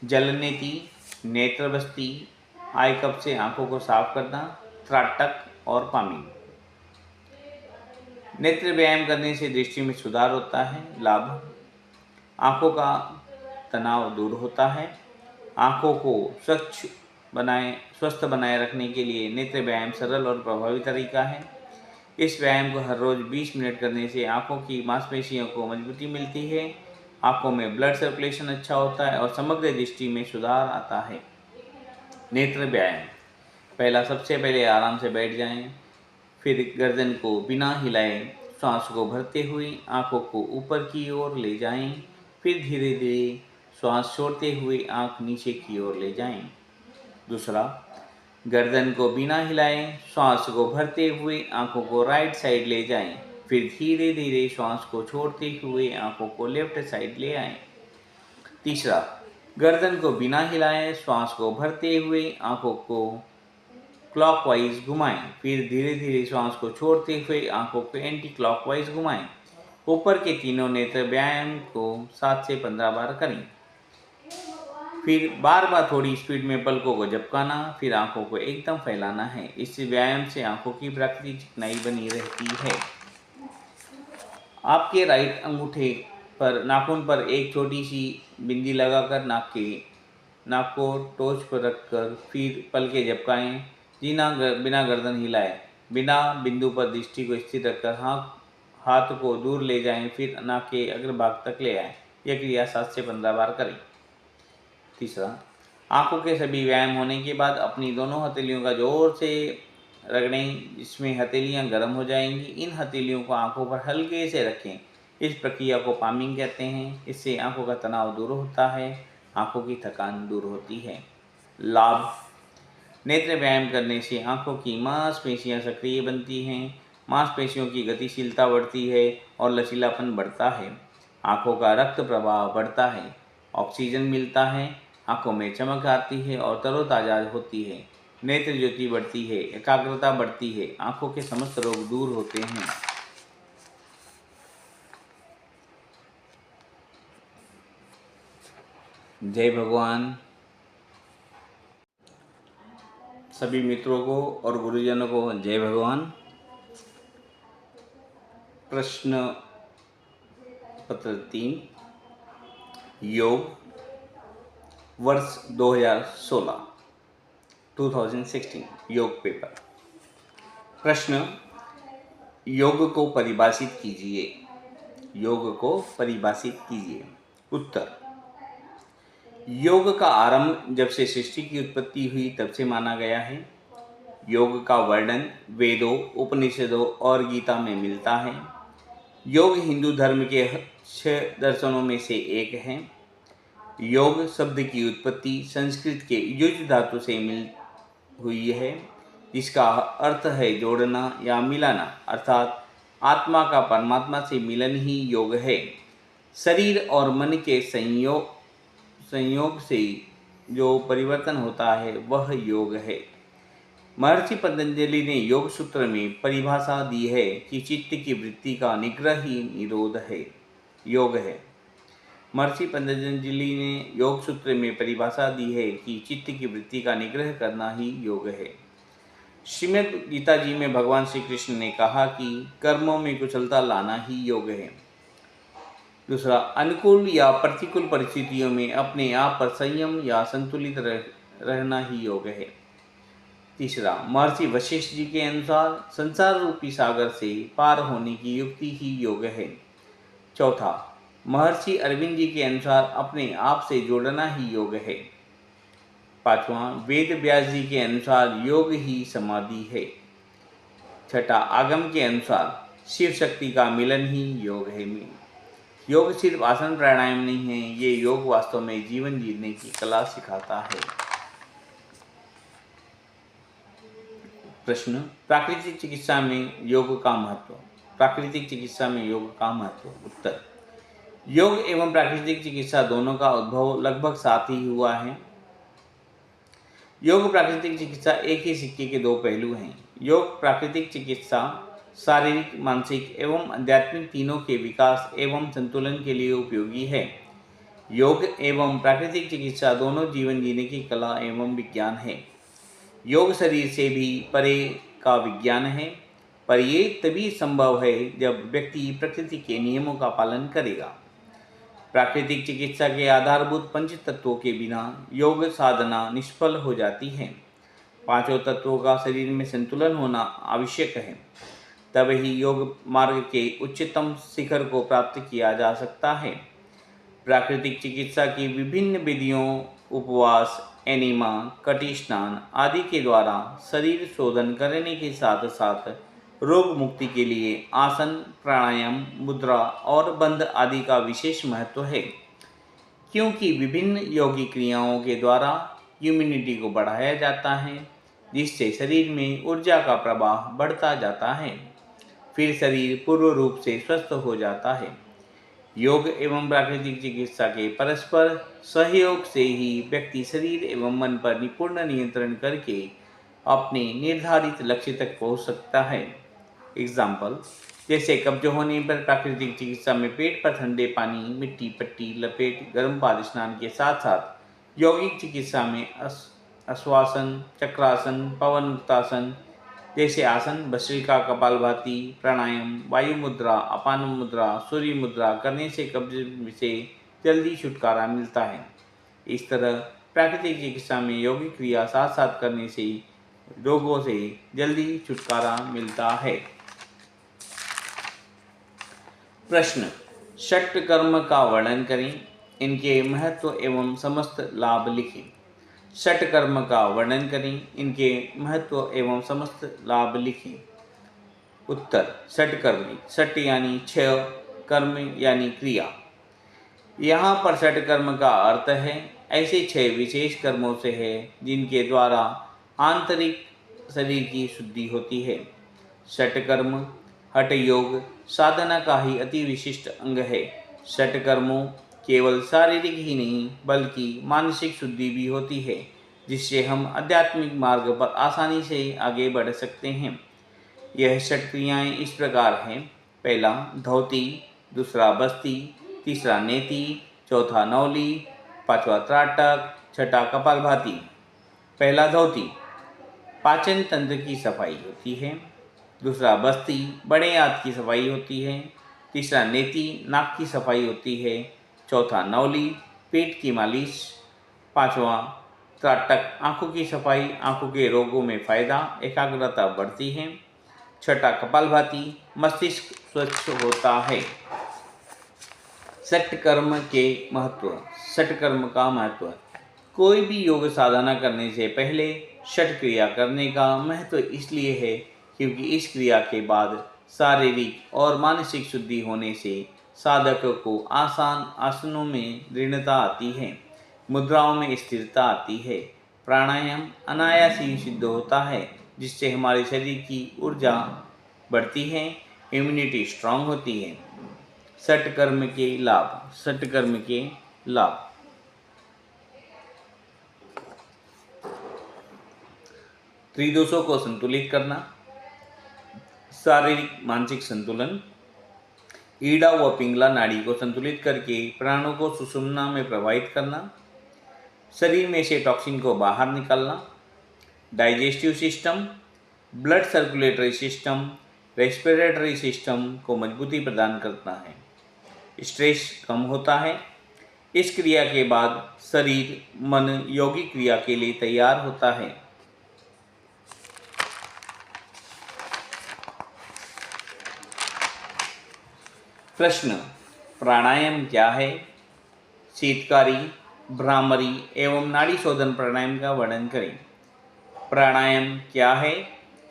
जलनेति, नेत्र बस्ती, आई कप से आंखों को साफ करना, त्राटक और पामिंग। नेत्र व्यायाम करने से दृष्टि में सुधार होता है। लाभ: आंखों का तनाव दूर होता है। आंखों को स्वस्थ बनाए रखने के लिए नेत्र व्यायाम सरल और प्रभावी तरीका है। इस व्यायाम को हर रोज 20 मिनट करने से आंखों की मांसपेशियों को मजबूती मिलती है, आंखों में ब्लड सर्कुलेशन अच्छा होता है और समग्र दृष्टि में सुधार आता है। नेत्र व्यायाम: पहला, सबसे पहले आराम से बैठ जाएं, फिर गर्दन को बिना हिलाए श्वास को भरते हुए आंखों को ऊपर की ओर ले जाएं, फिर धीरे धीरे श्वास छोड़ते हुए आंख नीचे की ओर ले जाएं। दूसरा, गर्दन को बिना हिलाए श्वास को भरते हुए आंखों को राइट साइड ले जाएं, फिर धीरे धीरे श्वास को छोड़ते हुए आंखों को लेफ्ट साइड ले आएं। तीसरा, गर्दन को बिना हिलाए श्वास को भरते हुए आंखों को क्लॉकवाइज घुमाएं, फिर धीरे धीरे श्वास को छोड़ते हुए आंखों को एंटी क्लॉकवाइज घुमाएं। ऊपर के तीनों नेत्र व्यायाम को 7 से 15 बार करें। फिर बार बार थोड़ी स्पीड में पलकों को झपकाना, फिर आंखों को एकदम फैलाना है। इस व्यायाम से आंखों की प्राकृतिक चिकनाई बनी रहती है। आपके राइट अंगूठे पर नाखून पर एक छोटी सी बिंदी लगाकर नाक को टोच पर रखकर फिर पलके झपकाएं, बिना गर्दन हिलाए। बिना बिंदु पर दृष्टि को स्थिर रखकर हाथ को दूर ले जाएं, फिर नाक के अग्रभाग तक ले आएं। यह क्रिया 7 से 15 बार करें। तीसरा, आंखों के सभी व्यायाम होने के बाद अपनी दोनों हथेलियों का जोर से रगड़ें, जिसमें हथेलियां गर्म हो जाएंगी। इन हथेलियों को आंखों पर हल्के से रखें। इस प्रक्रिया को पामिंग कहते हैं। इससे आंखों का तनाव दूर होता है, आंखों की थकान दूर होती है। लाभ: नेत्र व्यायाम करने से आंखों की मांसपेशियां सक्रिय बनती हैं, मांसपेशियों की गतिशीलता बढ़ती है और लचीलापन बढ़ता है। आंखों का रक्त प्रवाह बढ़ता है, ऑक्सीजन मिलता है, आंखों में चमक आती है और तरोताजा होती है। नेत्र ज्योति बढ़ती है, एकाग्रता बढ़ती है, आंखों के समस्त रोग दूर होते हैं। जय भगवान। सभी मित्रों को और गुरुजनों को जय भगवान। प्रश्न पत्र 3, योग, वर्ष 2016 योग पेपर। प्रश्न: योग को परिभाषित कीजिए। योग को परिभाषित कीजिए। उत्तर: योग का आरंभ जब से सृष्टि की उत्पत्ति हुई तब से माना गया है। योग का वर्णन वेदों, उपनिषदों और गीता में मिलता है। योग हिंदू धर्म के 6 दर्शनों में से एक है। योग शब्द की उत्पत्ति संस्कृत के युज धातु से मिल हुई है, जिसका अर्थ है जोड़ना या मिलाना, अर्थात आत्मा का परमात्मा से मिलन ही योग है। शरीर और मन के संयोग से जो परिवर्तन होता है वह योग है। महर्षि पतंजलि ने योग सूत्र में परिभाषा दी है कि चित्त की वृत्ति का निग्रह ही निरोध है, योग है। महर्षि पतंजलि ने योग सूत्र में परिभाषा दी है कि चित्त की वृत्ति का निग्रह करना ही योग है। श्रीमद् गीता जी में भगवान श्री कृष्ण ने कहा कि कर्मों में कुशलता लाना ही योग है। दूसरा, अनुकूल या प्रतिकूल परिस्थितियों में अपने आप पर संयम या संतुलित रहना ही योग है। तीसरा, महर्षि वशिष्ठ जी के अनुसार संसार रूपी सागर से पार होने की युक्ति ही योग है। चौथा, महर्षि अरविंद जी के अनुसार अपने आप से जुड़ना ही योग है। पांचवा, वेद व्यास जी के अनुसार योग ही समाधि है। छठा, आगम के अनुसार शिव शक्ति का मिलन ही योग है। योग सिर्फ आसन प्राणायाम नहीं है, ये योग वास्तव में जीवन जीने की कला सिखाता है। प्रश्न, प्राकृतिक चिकित्सा में योग का महत्व। प्राकृतिक चिकित्सा में योग का महत्व। उत्तर, योग एवं प्राकृतिक चिकित्सा दोनों का उद्भव लगभग साथ ही हुआ है। योग प्राकृतिक चिकित्सा एक ही सिक्के के दो पहलू हैं। योग प्राकृतिक चिकित्सा शारीरिक, मानसिक एवं आध्यात्मिक तीनों के विकास एवं संतुलन के लिए उपयोगी है। योग एवं प्राकृतिक चिकित्सा दोनों जीवन जीने की कला एवं विज्ञान है। योग शरीर से भी परे का विज्ञान है, पर ये तभी संभव है जब व्यक्ति प्रकृति के नियमों का पालन करेगा। प्राकृतिक चिकित्सा के आधारभूत पंच तत्वों के बिना योग साधना निष्फल हो जाती है। पांचों तत्वों का शरीर में संतुलन होना आवश्यक है, तब ही योग मार्ग के उच्चतम शिखर को प्राप्त किया जा सकता है। प्राकृतिक चिकित्सा की विभिन्न विधियों, उपवास, एनिमा, कटी स्नान आदि के द्वारा शरीर शोधन करने के साथ साथ रोग मुक्ति के लिए आसन, प्राणायाम, मुद्रा और बंध आदि का विशेष महत्व है, क्योंकि विभिन्न योगिक क्रियाओं के द्वारा इम्यूनिटी को बढ़ाया जाता है, जिससे शरीर में ऊर्जा का प्रवाह बढ़ता जाता है, फिर शरीर पूर्ण रूप से स्वस्थ हो जाता है। योग एवं प्राकृतिक चिकित्सा के परस्पर सहयोग से ही व्यक्ति शरीर एवं मन पर पूर्ण नियंत्रण करके अपने निर्धारित लक्ष्य तक पहुंच सकता है। एग्जाम्पल, जैसे कब्ज होने पर प्राकृतिक चिकित्सा में पेट पर ठंडे पानी, मिट्टी पट्टी, लपेट, गर्म पानी स्नान के साथ साथ यौगिक चिकित्सा में आश्वासन, चक्रासन, पवन मुक्तासन जैसे आसन, भस्त्रिका, कपालभाति, प्राणायाम, वायु मुद्रा, अपान मुद्रा, सूर्य मुद्रा करने से कब्ज से जल्दी छुटकारा मिलता है। इस तरह प्राकृतिक चिकित्सा में यौगिक क्रिया साथ साथ करने से रोगों से जल्दी छुटकारा मिलता है। प्रश्न, षट कर्म का वर्णन करें, इनके महत्व एवं समस्त लाभ लिखें। षट कर्म का वर्णन करें, इनके महत्व एवं समस्त लाभ लिखें। उत्तर, षट कर्म, षट यानी छह, कर्म यानी क्रिया। यहाँ पर षट कर्म का अर्थ है ऐसे छह विशेष कर्मों से है जिनके द्वारा आंतरिक शरीर की शुद्धि होती है। षट कर्म हठ योग साधना का ही अति विशिष्ट अंग है। षट कर्मों केवल शारीरिक ही नहीं बल्कि मानसिक शुद्धि भी होती है, जिससे हम आध्यात्मिक मार्ग पर आसानी से आगे बढ़ सकते हैं। यह षट क्रियाएँ इस प्रकार हैं। पहला धौती, दूसरा बस्ती, तीसरा नेति, चौथा नौली, पांचवा त्राटक, छठा कपालभाति। पहला धौती, पाचन तंत्र की सफाई होती है। दूसरा बस्ती, बड़े आंत की सफाई होती है। तीसरा नेति, नाक की सफाई होती है। चौथा नौली, पेट की मालिश। पांचवा त्राटक, आंखों की सफाई, आंखों के रोगों में फायदा, एकाग्रता बढ़ती है। छठा कपालभाति, मस्तिष्क स्वच्छ होता है। षट कर्म के महत्व। षट कर्म का महत्व। कोई भी योग साधना करने से पहले षट क्रिया करने का महत्व इसलिए है क्योंकि इस क्रिया के बाद शारीरिक और मानसिक शुद्धि होने से साधक को आसान आसनों में दृढ़ता आती है, मुद्राओं में स्थिरता आती है, प्राणायाम अनायास ही सिद्ध होता है, जिससे हमारे शरीर की ऊर्जा बढ़ती है, इम्यूनिटी स्ट्रांग होती है। षट कर्म के लाभ। षट कर्म के लाभ। त्रिदोषों को संतुलित करना, शारीरिक मानसिक संतुलन, ईड़ा व पिंगला नाड़ी को संतुलित करके प्राणों को सुषुम्ना में प्रवाहित करना, शरीर में से टॉक्सिन को बाहर निकालना, digestive system, blood circulatory system, respiratory system को मजबूती प्रदान करता है, स्ट्रेस कम होता है। इस क्रिया के बाद शरीर मन यौगिक क्रिया के लिए तैयार होता है। प्रश्न, प्राणायाम क्या है? शीतकारी, भ्रामरी एवं नाड़ी शोधन प्राणायाम का वर्णन करें। प्राणायाम क्या है?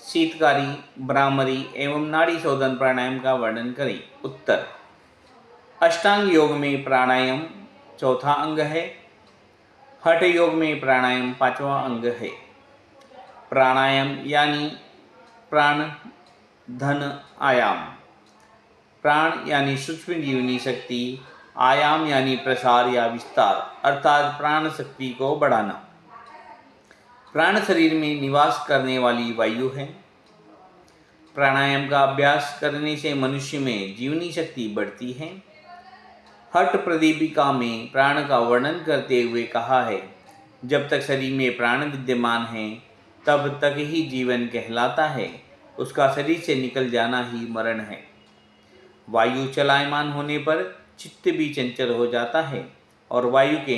शीतकारी, भ्रामरी एवं नाड़ी शोधन प्राणायाम का वर्णन करें। उत्तर: अष्टांग योग में प्राणायाम चौथा अंग है। हठ योग में प्राणायाम पांचवा अंग है। प्राणायाम यानी प्राण धन आयाम। प्राण यानी सूक्ष्म जीवनी शक्ति, आयाम यानी प्रसार या विस्तार, अर्थात प्राण शक्ति को बढ़ाना। प्राण शरीर में निवास करने वाली वायु है। प्राणायाम का अभ्यास करने से मनुष्य में जीवनी शक्ति बढ़ती है। हठ प्रदीपिका में प्राण का वर्णन करते हुए कहा है, जब तक शरीर में प्राण विद्यमान है तब तक ही जीवन कहलाता है, उसका शरीर से निकल जाना ही मरण है। वायु चलायमान होने पर चित्त भी चंचल हो जाता है और वायु के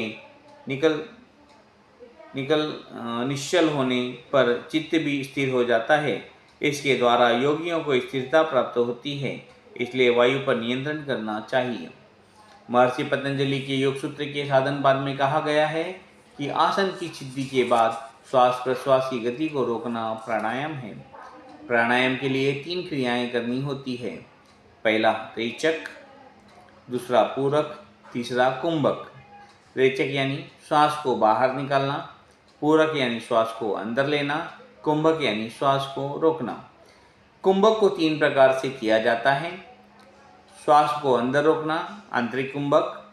निश्चल होने पर चित्त भी स्थिर हो जाता है। इसके द्वारा योगियों को स्थिरता प्राप्त होती है, इसलिए वायु पर नियंत्रण करना चाहिए। महर्षि पतंजलि के योग सूत्र के साधन बाद में कहा गया है कि आसन की सिद्धि के बाद श्वास प्रश्वास की गति को रोकना प्राणायाम है। प्राणायाम के लिए 3 क्रियाएं करनी होती है। पहला रेचक, दूसरा पूरक, तीसरा कुंभक। रेचक यानी श्वास को बाहर निकालना, पूरक यानी श्वास को अंदर लेना, कुंभक यानी श्वास को रोकना। कुंभक को 3 प्रकार से किया जाता है। श्वास को अंदर रोकना आंतरिक कुंभक,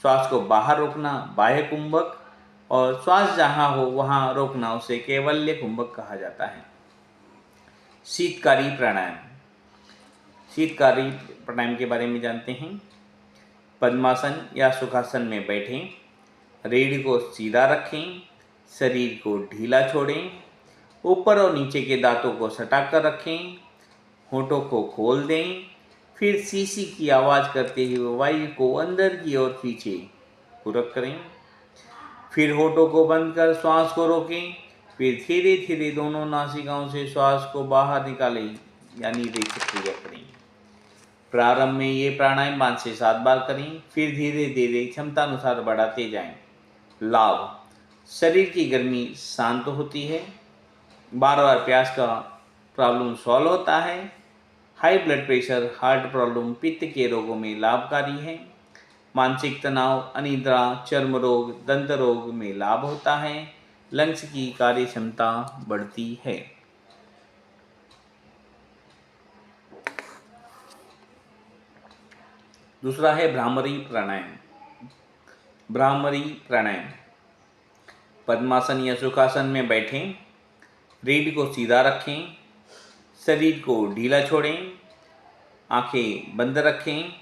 श्वास को बाहर रोकना बाह्य कुंभक, और श्वास जहाँ हो वहाँ रोकना उसे कैवल्य कुंभक कहा जाता है। शीतकारी प्राणायाम। शीतकारी प्राणायाम के बारे में जानते हैं। पद्मासन या सुखासन में बैठें, रीढ़ को सीधा रखें, शरीर को ढीला छोड़ें, ऊपर और नीचे के दांतों को सटाकर रखें, होठों को खोल दें, फिर सीसी की आवाज़ करते हुए वायु को अंदर की ओर खींचे, पूरक करें। फिर होठों को बंद कर श्वास को रोकें, फिर धीरे धीरे दोनों नासिकाओं से श्वास को बाहर निकालें, यानी रेचक क्रिया करें। प्रारंभ में ये प्राणायाम 5 से 7 बार करें, फिर धीरे धीरे क्षमतानुसार बढ़ाते जाएं। लाभ: शरीर की गर्मी शांत होती है, बार बार प्यास का प्रॉब्लम सॉल्व होता है, high blood pressure, heart problem, पित्त के रोगों में लाभकारी है, मानसिक तनाव, अनिद्रा, चर्म रोग, दंत रोग में लाभ होता है, लंग्स की कार्य क्षमता बढ़ती है। दूसरा है भ्रामरी प्राणायाम। भ्रामरी प्राणायाम। पद्मासन या सुखासन में बैठें, रीढ़ को सीधा रखें, शरीर को ढीला छोड़ें, आंखें बंद रखें,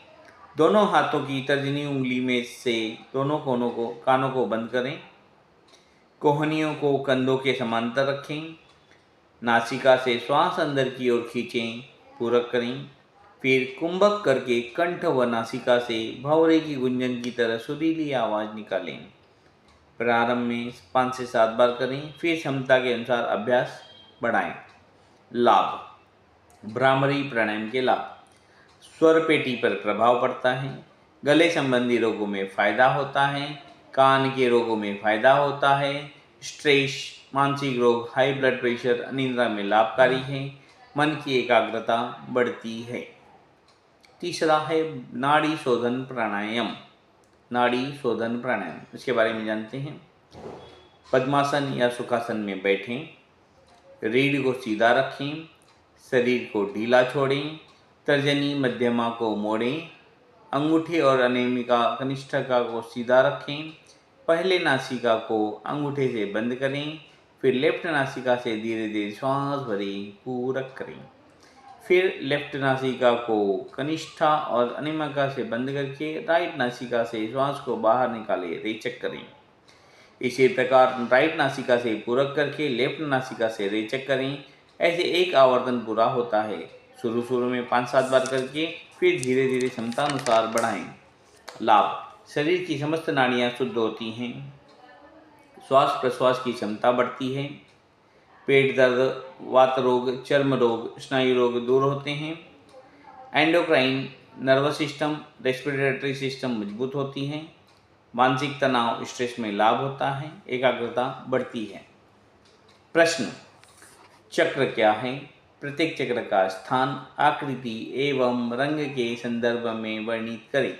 दोनों हाथों की तर्जनी उंगली में से दोनों कानों को बंद करें, कोहनियों को कंधों के समांतर रखें, नासिका से श्वास अंदर की ओर खींचें, पूरक करें। फिर कुंभक करके कंठ व नासिका से भंवरे की गुंजन की तरह सुरीली आवाज़ निकालें। प्रारंभ में 5 से 7 बार करें, फिर क्षमता के अनुसार अभ्यास बढ़ाएं। लाभ: भ्रामरी प्राणायाम के लाभ: स्वर पेटी पर प्रभाव पड़ता है, गले संबंधी रोगों में फायदा होता है, कान के रोगों में फायदा होता है, स्ट्रेस, मानसिक रोग, हाई ब्लड प्रेशर, अनिद्रा में लाभकारी है, मन की एकाग्रता बढ़ती है। तीसरा है नाड़ी शोधन प्राणायाम। नाड़ी शोधन प्राणायाम, इसके बारे में जानते हैं। पद्मासन या सुखासन में बैठें, रीढ़ को सीधा रखें, शरीर को ढीला छोड़ें, तर्जनी मध्यमा को मोड़ें, अंगूठे और अनेमिका कनिष्ठिका को सीधा रखें, पहले नासिका को अंगूठे से बंद करें, फिर लेफ्ट नासिका से धीरे धीरे श्वास भरें, पूरक करें। फिर लेफ्ट नासिका को कनिष्ठा और अनेमिका से बंद करके राइट नासिका से श्वास को बाहर निकालें, रेचक करें। इसी प्रकार राइट नासिका से पूरक करके लेफ्ट नासिका से रेचक करें। ऐसे एक आवर्तन पूरा होता है। शुरू में 5-7 बार करके फिर धीरे धीरे क्षमतानुसार बढ़ाएं। लाभ: शरीर की समस्त नाड़ियाँ शुद्ध होती हैं, श्वास प्रश्वास की क्षमता बढ़ती है, पेट दर्द, वात रोग, चर्म रोग, स्नायु रोग दूर होते हैं, endocrine nervous system, respiratory system मजबूत होती हैं। मानसिक तनाव, स्ट्रेस में लाभ होता है। एकाग्रता बढ़ती है। प्रश्न, चक्र क्या है? प्रत्येक चक्र का स्थान, आकृति एवं रंग के संदर्भ में वर्णित करें।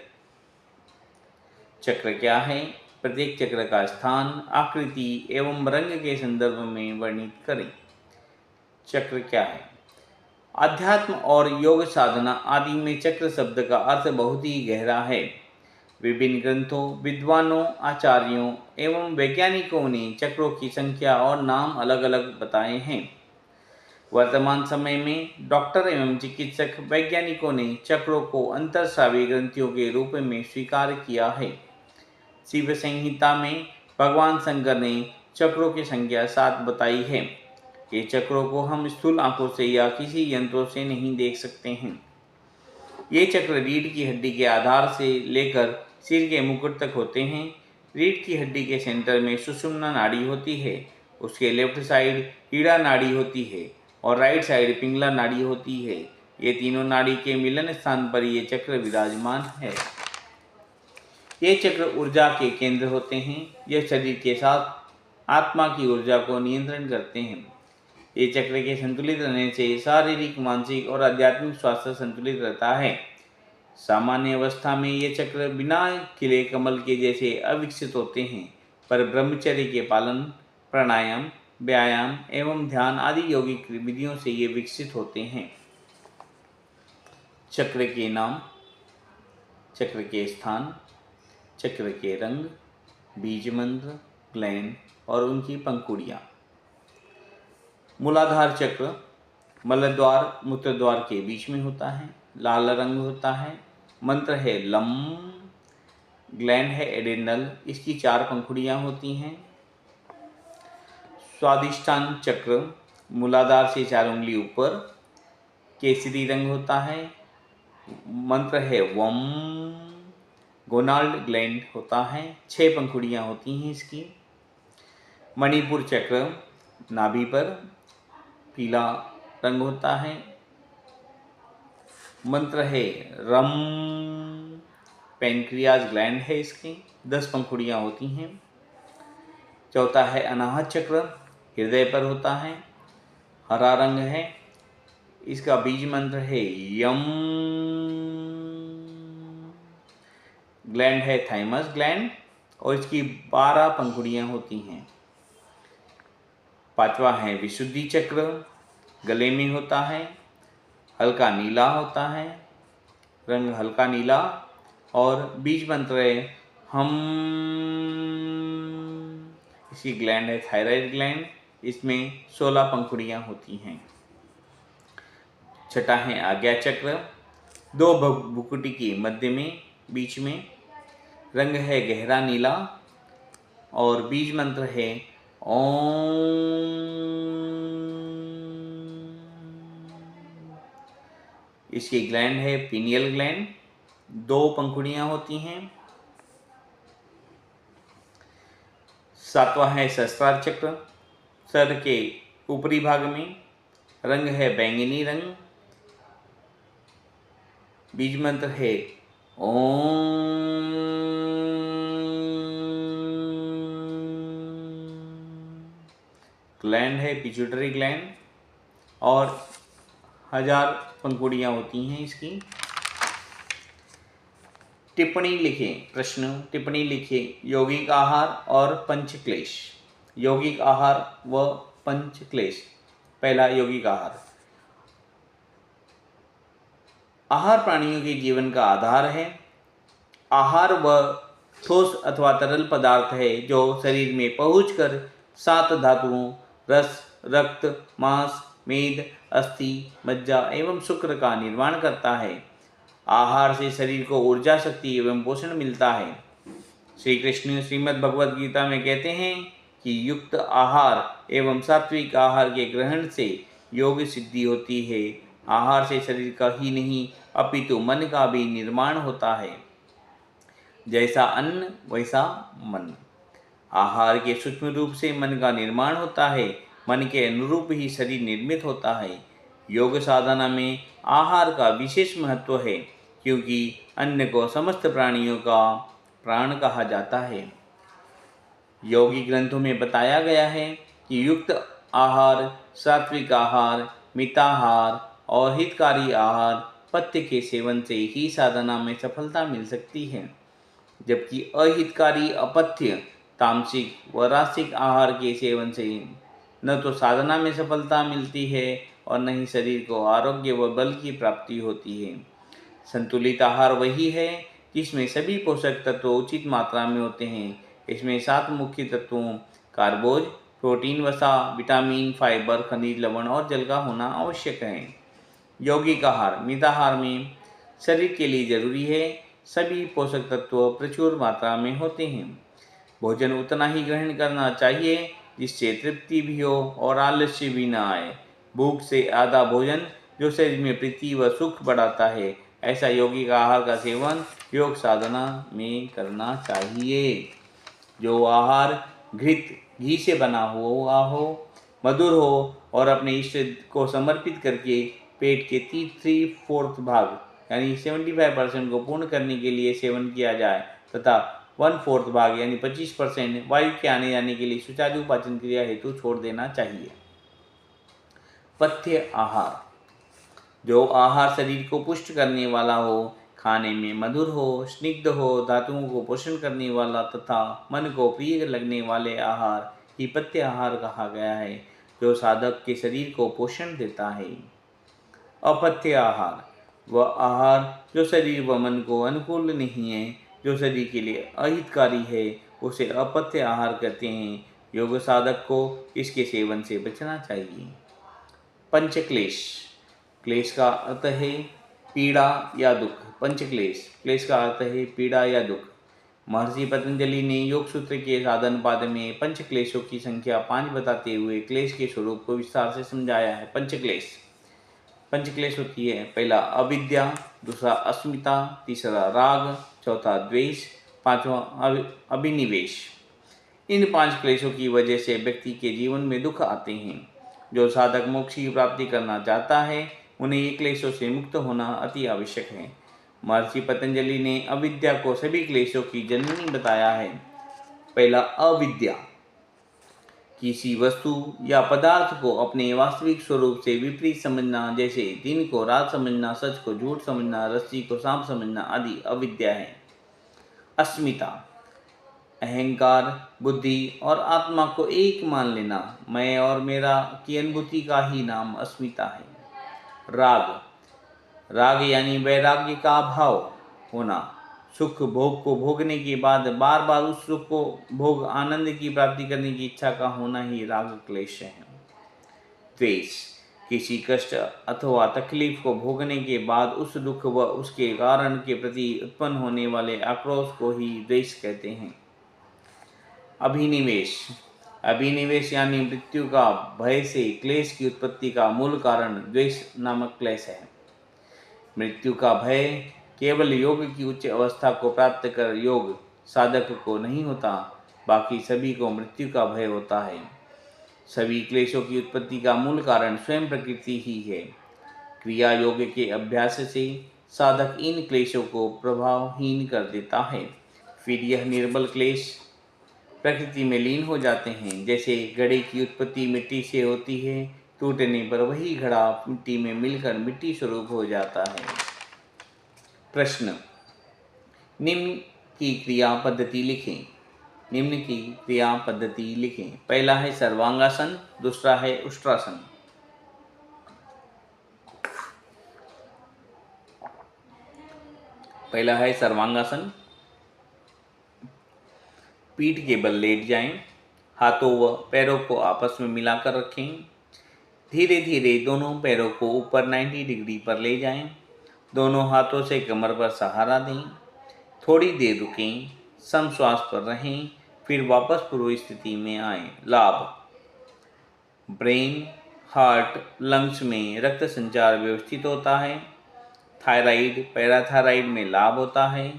चक्र क्या है? प्रत्येक चक्र का स्थान, आकृति एवं रंग के संदर्भ में वर्णित करें। चक्र क्या है? अध्यात्म और योग साधना आदि में चक्र शब्द का अर्थ बहुत ही गहरा है। विभिन्न ग्रंथों, विद्वानों, आचार्यों एवं वैज्ञानिकों ने चक्रों की संख्या और नाम अलग अलग बताए हैं। वर्तमान समय में डॉक्टर एवं चिकित्सक वैज्ञानिकों ने चक्रों को अंतर्स्रावी ग्रंथियों के रूप में स्वीकार किया है। शिव संहिता में भगवान शंकर ने चक्रों की संख्या 7 बताई है। ये चक्रों को हम स्थूल आंखों से या किसी यंत्रों से नहीं देख सकते हैं। ये चक्र रीढ़ की हड्डी के आधार से लेकर सिर के मुकुट तक होते हैं। रीढ़ की हड्डी के सेंटर में सुषुम्ना नाड़ी होती है। उसके लेफ्ट साइड ईड़ा नाड़ी होती है और राइट साइड पिंगला नाड़ी होती है। ये तीनों नाड़ी के मिलन स्थान पर ये चक्र विराजमान है। ये चक्र ऊर्जा के केंद्र होते हैं। यह शरीर के साथ आत्मा की ऊर्जा को नियंत्रण करते हैं। ये चक्र के संतुलित रहने से शारीरिक, मानसिक और आध्यात्मिक स्वास्थ्य संतुलित रहता है। सामान्य अवस्था में ये चक्र बिना खिले कमल के जैसे अविकसित होते हैं, पर ब्रह्मचर्य के पालन, प्राणायाम, व्यायाम एवं ध्यान आदि यौगिक विधियों से ये विकसित होते हैं। चक्र के नाम, चक्र के स्थान, चक्र के रंग, बीज मंत्र, ग्लैंड और उनकी पंखुड़ियाँ। मूलाधार चक्र मलद्वार, मूत्रद्वार के बीच में होता है। लाल रंग होता है। मंत्र है लम। ग्लैंड है एडेनल, इसकी 4 पंखुड़ियाँ होती हैं। स्वादिष्टान चक्र मूलाधार से 4 उंगली ऊपर, केसरी रंग होता है। मंत्र है वम। गोनाल्ड ग्लैंड होता है, 6 पंखुड़ियाँ होती हैं इसकी। मणिपुर चक्र नाभि पर, पीला रंग होता है। मंत्र है रम। पैनक्रियाज ग्लैंड है इसकी, 10 पंखुड़ियाँ होती हैं। चौथा है अनाहत चक्र, हृदय पर होता है, हरा रंग है। इसका बीज मंत्र है यम। ग्लैंड है थाइमस ग्लैंड और इसकी 12 पंखुड़ियाँ होती हैं। पांचवा है विशुद्धि चक्र, गले में होता है, हल्का नीला होता है, रंग हल्का नीला और बीज मंत्र है हम। इसकी ग्लैंड है थायराइड ग्लैंड, इसमें 16 पंखुड़ियाँ होती हैं। छठा है आज्ञा चक्र, 2 भुकुटी के मध्य में, बीच में, रंग है गहरा नीला और बीज मंत्र है ओम। इसकी ग्लैंड है पीनियल ग्लैंड, 2 पंखुड़ियाँ होती हैं। 7वां है सहस्त्रार चक्र, सर के ऊपरी भाग में, रंग है बैंगनी रंग, बीज मंत्र है ओम। ग्लैंड है पिट्यूटरी ग्लैंड और 1000 पंखुड़ियाँ होती हैं इसकी। टिप्पणी लिखें। प्रश्न, टिप्पणी लिखें। यौगिक आहार और पंचक्लेश। यौगिक आहार व पंचक्लेश। पहला यौगिक आहार। आहार प्राणियों के जीवन का आधार है। आहार वह ठोस अथवा तरल पदार्थ है जो शरीर में पहुंचकर 7 धातुओं रस, रक्त, मांस, मेद, अस्थि, मज्जा एवं शुक्र का निर्माण करता है। आहार से शरीर को ऊर्जा, शक्ति एवं पोषण मिलता है। श्री कृष्ण श्रीमद् भगवद गीता में कहते हैं कि युक्त आहार एवं सात्विक आहार के ग्रहण से योग सिद्धि होती है। आहार से शरीर का ही नहीं अपितु मन का भी निर्माण होता है। जैसा अन्न वैसा मन। आहार के सूक्ष्म रूप से मन का निर्माण होता है। मन के अनुरूप ही शरीर निर्मित होता है। योग साधना में आहार का विशेष महत्व है। क्योंकि अन्न को समस्त प्राणियों का प्राण कहा जाता है। योगी ग्रंथों में बताया गया है कि युक्त आहार, सात्विक आहार, मिताहार और हितकारी आहार पथ्य के सेवन से ही साधना में सफलता मिल सकती है, जबकि अहितकारी अपथ्य, तामसिक व रासिक आहार के सेवन से न तो साधना में सफलता मिलती है और न ही शरीर को आरोग्य व बल की प्राप्ति होती है। संतुलित आहार वही है जिसमें सभी पोषक तत्व उचित मात्रा में होते हैं। इसमें 7 मुख्य तत्वों कार्बोज, प्रोटीन, वसा, विटामिन, फाइबर, खनिज, लवण और जल का होना आवश्यक है। यौगिक आहार मिताहार में शरीर के लिए जरूरी है, सभी पोषक तत्व प्रचुर मात्रा में होते हैं। भोजन उतना ही ग्रहण करना चाहिए जिससे तृप्ति भी हो और आलस्य भी न आए। भूख से आधा भोजन जो शरीर में प्रीति व सुख बढ़ाता है, ऐसा यौगिक आहार का सेवन योग साधना में करना चाहिए। जो आहार घृत घी से बना हुआ हो, मधुर हो और अपने इष्ट को समर्पित करके पेट के 3/4 भाग यानी 75% को पूर्ण करने के लिए सेवन किया जाए तथा 1/4 भाग यानी 25% वायु के आने जाने के लिए सुचारू पाचन क्रिया हेतु छोड़ देना चाहिए। पथ्य आहार जो आहार शरीर को पुष्ट करने वाला हो, खाने में मधुर हो, स्निग्ध हो, धातुओं को पोषण करने वाला तथा मन को प्रिय लगने वाले आहार ही पथ्य आहार कहा गया है, जो साधक के शरीर को पोषण देता है। अपथ्य आहार वह आहार जो शरीर व मन को अनुकूल नहीं है, जो शरीर के लिए अहितकारी है, उसे अपथ्य आहार कहते हैं। योग साधक को इसके सेवन से बचना चाहिए। पंचक्लेश क्लेश का अर्थ है पीड़ा या दुख। पंचक्लेश क्लेश का अर्थ है पीड़ा या दुख। महर्षि पतंजलि ने योग सूत्र के साधन पाद में पंच क्लेशों की संख्या 5 बताते हुए क्लेश के स्वरूप को विस्तार से समझाया है। पंचक्लेश होती है पहला अविद्या, दूसरा अस्मिता, तीसरा राग, चौथा द्वेष, पांचवा अभिनिवेश। इन 5 क्लेशों की वजह से व्यक्ति के जीवन में दुख आते हैं। जो साधक मोक्ष की प्राप्ति करना चाहता है, उन्हें ये क्लेशों से मुक्त होना अति आवश्यक है। महर्षि पतंजलि ने अविद्या को सभी क्लेशों की जननी बताया है। पहला अविद्या, किसी वस्तु या पदार्थ को अपने वास्तविक स्वरूप से विपरीत समझना, जैसे दिन को रात समझना, सच को झूठ समझना, रस्सी को सांप समझना आदि अविद्या है। अस्मिता, अहंकार, बुद्धि और आत्मा को एक मान लेना, मैं और मेरा की अनुभूति का ही नाम अस्मिता है। राग यानी वैराग्य का अभाव होना, सुख भोग को भोगने के बाद बार बार उस सुख को भोग आनंद की प्राप्ति करने की इच्छा का होना ही राग क्लेश है। द्वेष, किसी कष्ट अथवा तकलीफ को भोगने के बाद उस दुख व उसके कारण के प्रति उत्पन्न होने वाले आक्रोश को ही द्वेष कहते हैं। अभिनिवेश यानी मृत्यु का भय से क्लेश की उत्पत्ति का मूल कारण द्वेष नामक क्लेश है। मृत्यु का भय केवल योग की उच्च अवस्था को प्राप्त कर योग साधक को नहीं होता, बाकी सभी को मृत्यु का भय होता है। सभी क्लेशों की उत्पत्ति का मूल कारण स्वयं प्रकृति ही है। क्रिया योग के अभ्यास से साधक इन क्लेशों को प्रभावहीन कर देता है। फिर यह निर्बल क्लेश प्रकृति में लीन हो जाते हैं। जैसे घड़े की उत्पत्ति मिट्टी से होती है, टूटने पर वही घड़ा मिट्टी में मिलकर मिट्टी स्वरूप हो जाता है। प्रश्न, निम्न की क्रिया पद्धति लिखें। पहला है सर्वांगासन, दूसरा है उष्ट्रासन। पहला है सर्वांगासन। पीठ के बल लेट जाएं, हाथों व पैरों को आपस में मिलाकर रखें। धीरे धीरे दोनों पैरों को ऊपर 90 डिग्री पर ले जाएं। दोनों हाथों से कमर पर सहारा दें। थोड़ी देर रुकें, सम श्वास पर रहें, फिर वापस पूर्व स्थिति में आएं। लाभ, ब्रेन, हार्ट, लंग्स में रक्त संचार व्यवस्थित होता है। थायराइड, पैराथायराइड में लाभ होता है।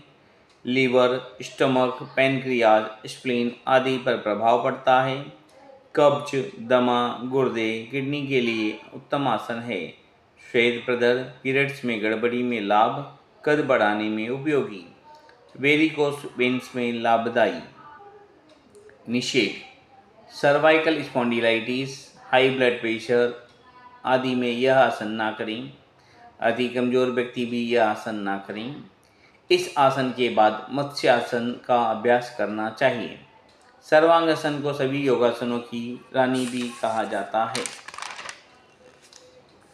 लीवर, स्टमक, पैनक्रियाज, स्प्लीन आदि पर प्रभाव पड़ता है। कब्ज, दमा, गुर्दे, किडनी के लिए उत्तम आसन है। श्वेत प्रदर, पीरियड्स में गड़बड़ी में लाभ। कद बढ़ाने में उपयोगी, वेरिकोस वेन्स में लाभदायी। निषेध, cervical spondylitis, high blood pressure आदि में यह आसन ना करें। अति कमजोर व्यक्ति भी यह आसन ना करें। इस आसन के बाद मत्स्यासन का अभ्यास करना चाहिए। सर्वांगासन को सभी योगासनों की रानी भी कहा जाता है।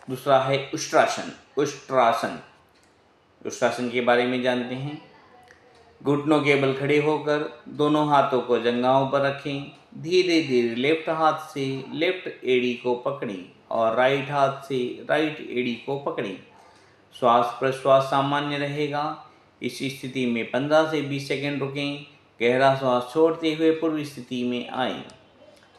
दूसरा है उष्ट्रासन। उष्ट्रासन के बारे में जानते हैं। घुटनों के बल खड़े होकर दोनों हाथों को जंघाओं पर रखें। धीरे धीरे लेफ्ट हाथ से लेफ्ट एड़ी को पकड़ें और राइट हाथ से राइट एड़ी को पकड़ें। श्वास प्रश्वास सामान्य रहेगा। इस स्थिति में 15 से 20 सेकंड रुकें। गहरा श्वास छोड़ते हुए पूर्व स्थिति में आएं।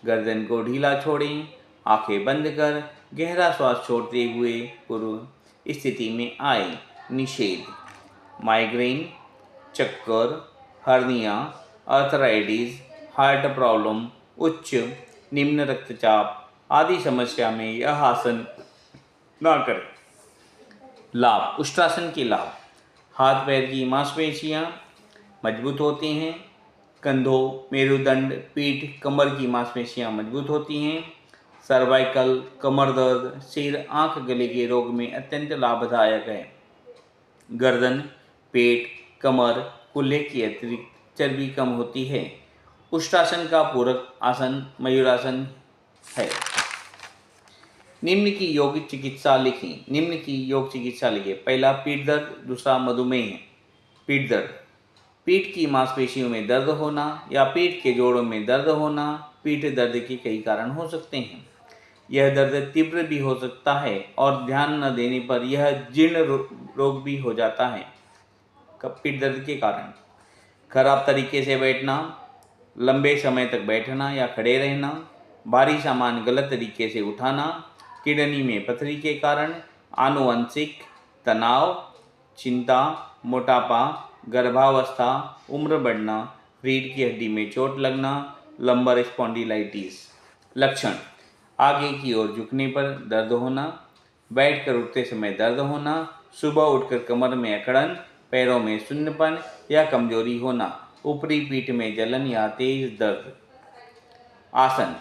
गर्दन को ढीला छोड़ें। आंखें बंद कर गहरा श्वास छोड़ते हुए पूर्व स्थिति में आएं। निषेध, माइग्रेन, चक्कर, हर्निया, आर्थराइटिस, हार्ट प्रॉब्लम, उच्च निम्न रक्तचाप आदि समस्या में यह आसन ना करें। लाभ, उष्ट्रासन के लाभ, हाथ पैर की मांसपेशियां मजबूत होती हैं। कंधों, मेरुदंड, पीठ, कमर की मांसपेशियां मजबूत होती हैं। सर्वाइकल, कमर दर्द, सिर, आंख, गले के रोग में अत्यंत लाभदायक है। गर्दन, पेट, कमर, कूल्हे की अतिरिक्त चर्बी कम होती है। उष्ट्रासन का पूरक आसन मयूरासन है। निम्न की योग चिकित्सा लिखें। पहला पीठ दर्द, दूसरा मधुमेह। पीठ दर्द, पीठ की मांसपेशियों में दर्द होना या पीठ के जोड़ों में दर्द होना पीठ दर्द के कई कारण हो सकते हैं। यह दर्द तीव्र भी हो सकता है और ध्यान न देने पर यह जीर्ण रोग भी हो जाता है। पीठ दर्द के कारण खराब तरीके से बैठना, लंबे समय तक बैठना या खड़े रहना, भारी सामान गलत तरीके से उठाना, किडनी में पथरी के कारण, आनुवंशिक, तनाव, चिंता, मोटापा, गर्भावस्था, उम्र बढ़ना, रीढ़ की हड्डी में चोट लगना, लंबर स्पॉन्डिलाइटिस। लक्षण, आगे की ओर झुकने पर दर्द होना, बैठकर उठते समय दर्द होना, सुबह उठकर कमर में अकड़न, पैरों में शून्यपन या कमजोरी होना, ऊपरी पीठ में जलन या तेज दर्द। आसन,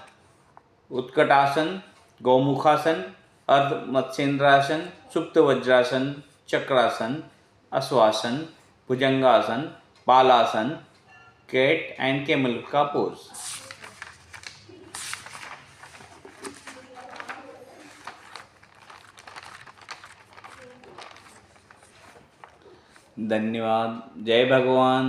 उत्कट आसन, गौमुखासन, अर्ध मत्स्येंद्रासन, सुप्त वज्रासन, चक्रासन, अश्वासन, भुजंगासन, बालासन, कैट एंड कैमल का पोज। धन्यवाद। जय भगवान।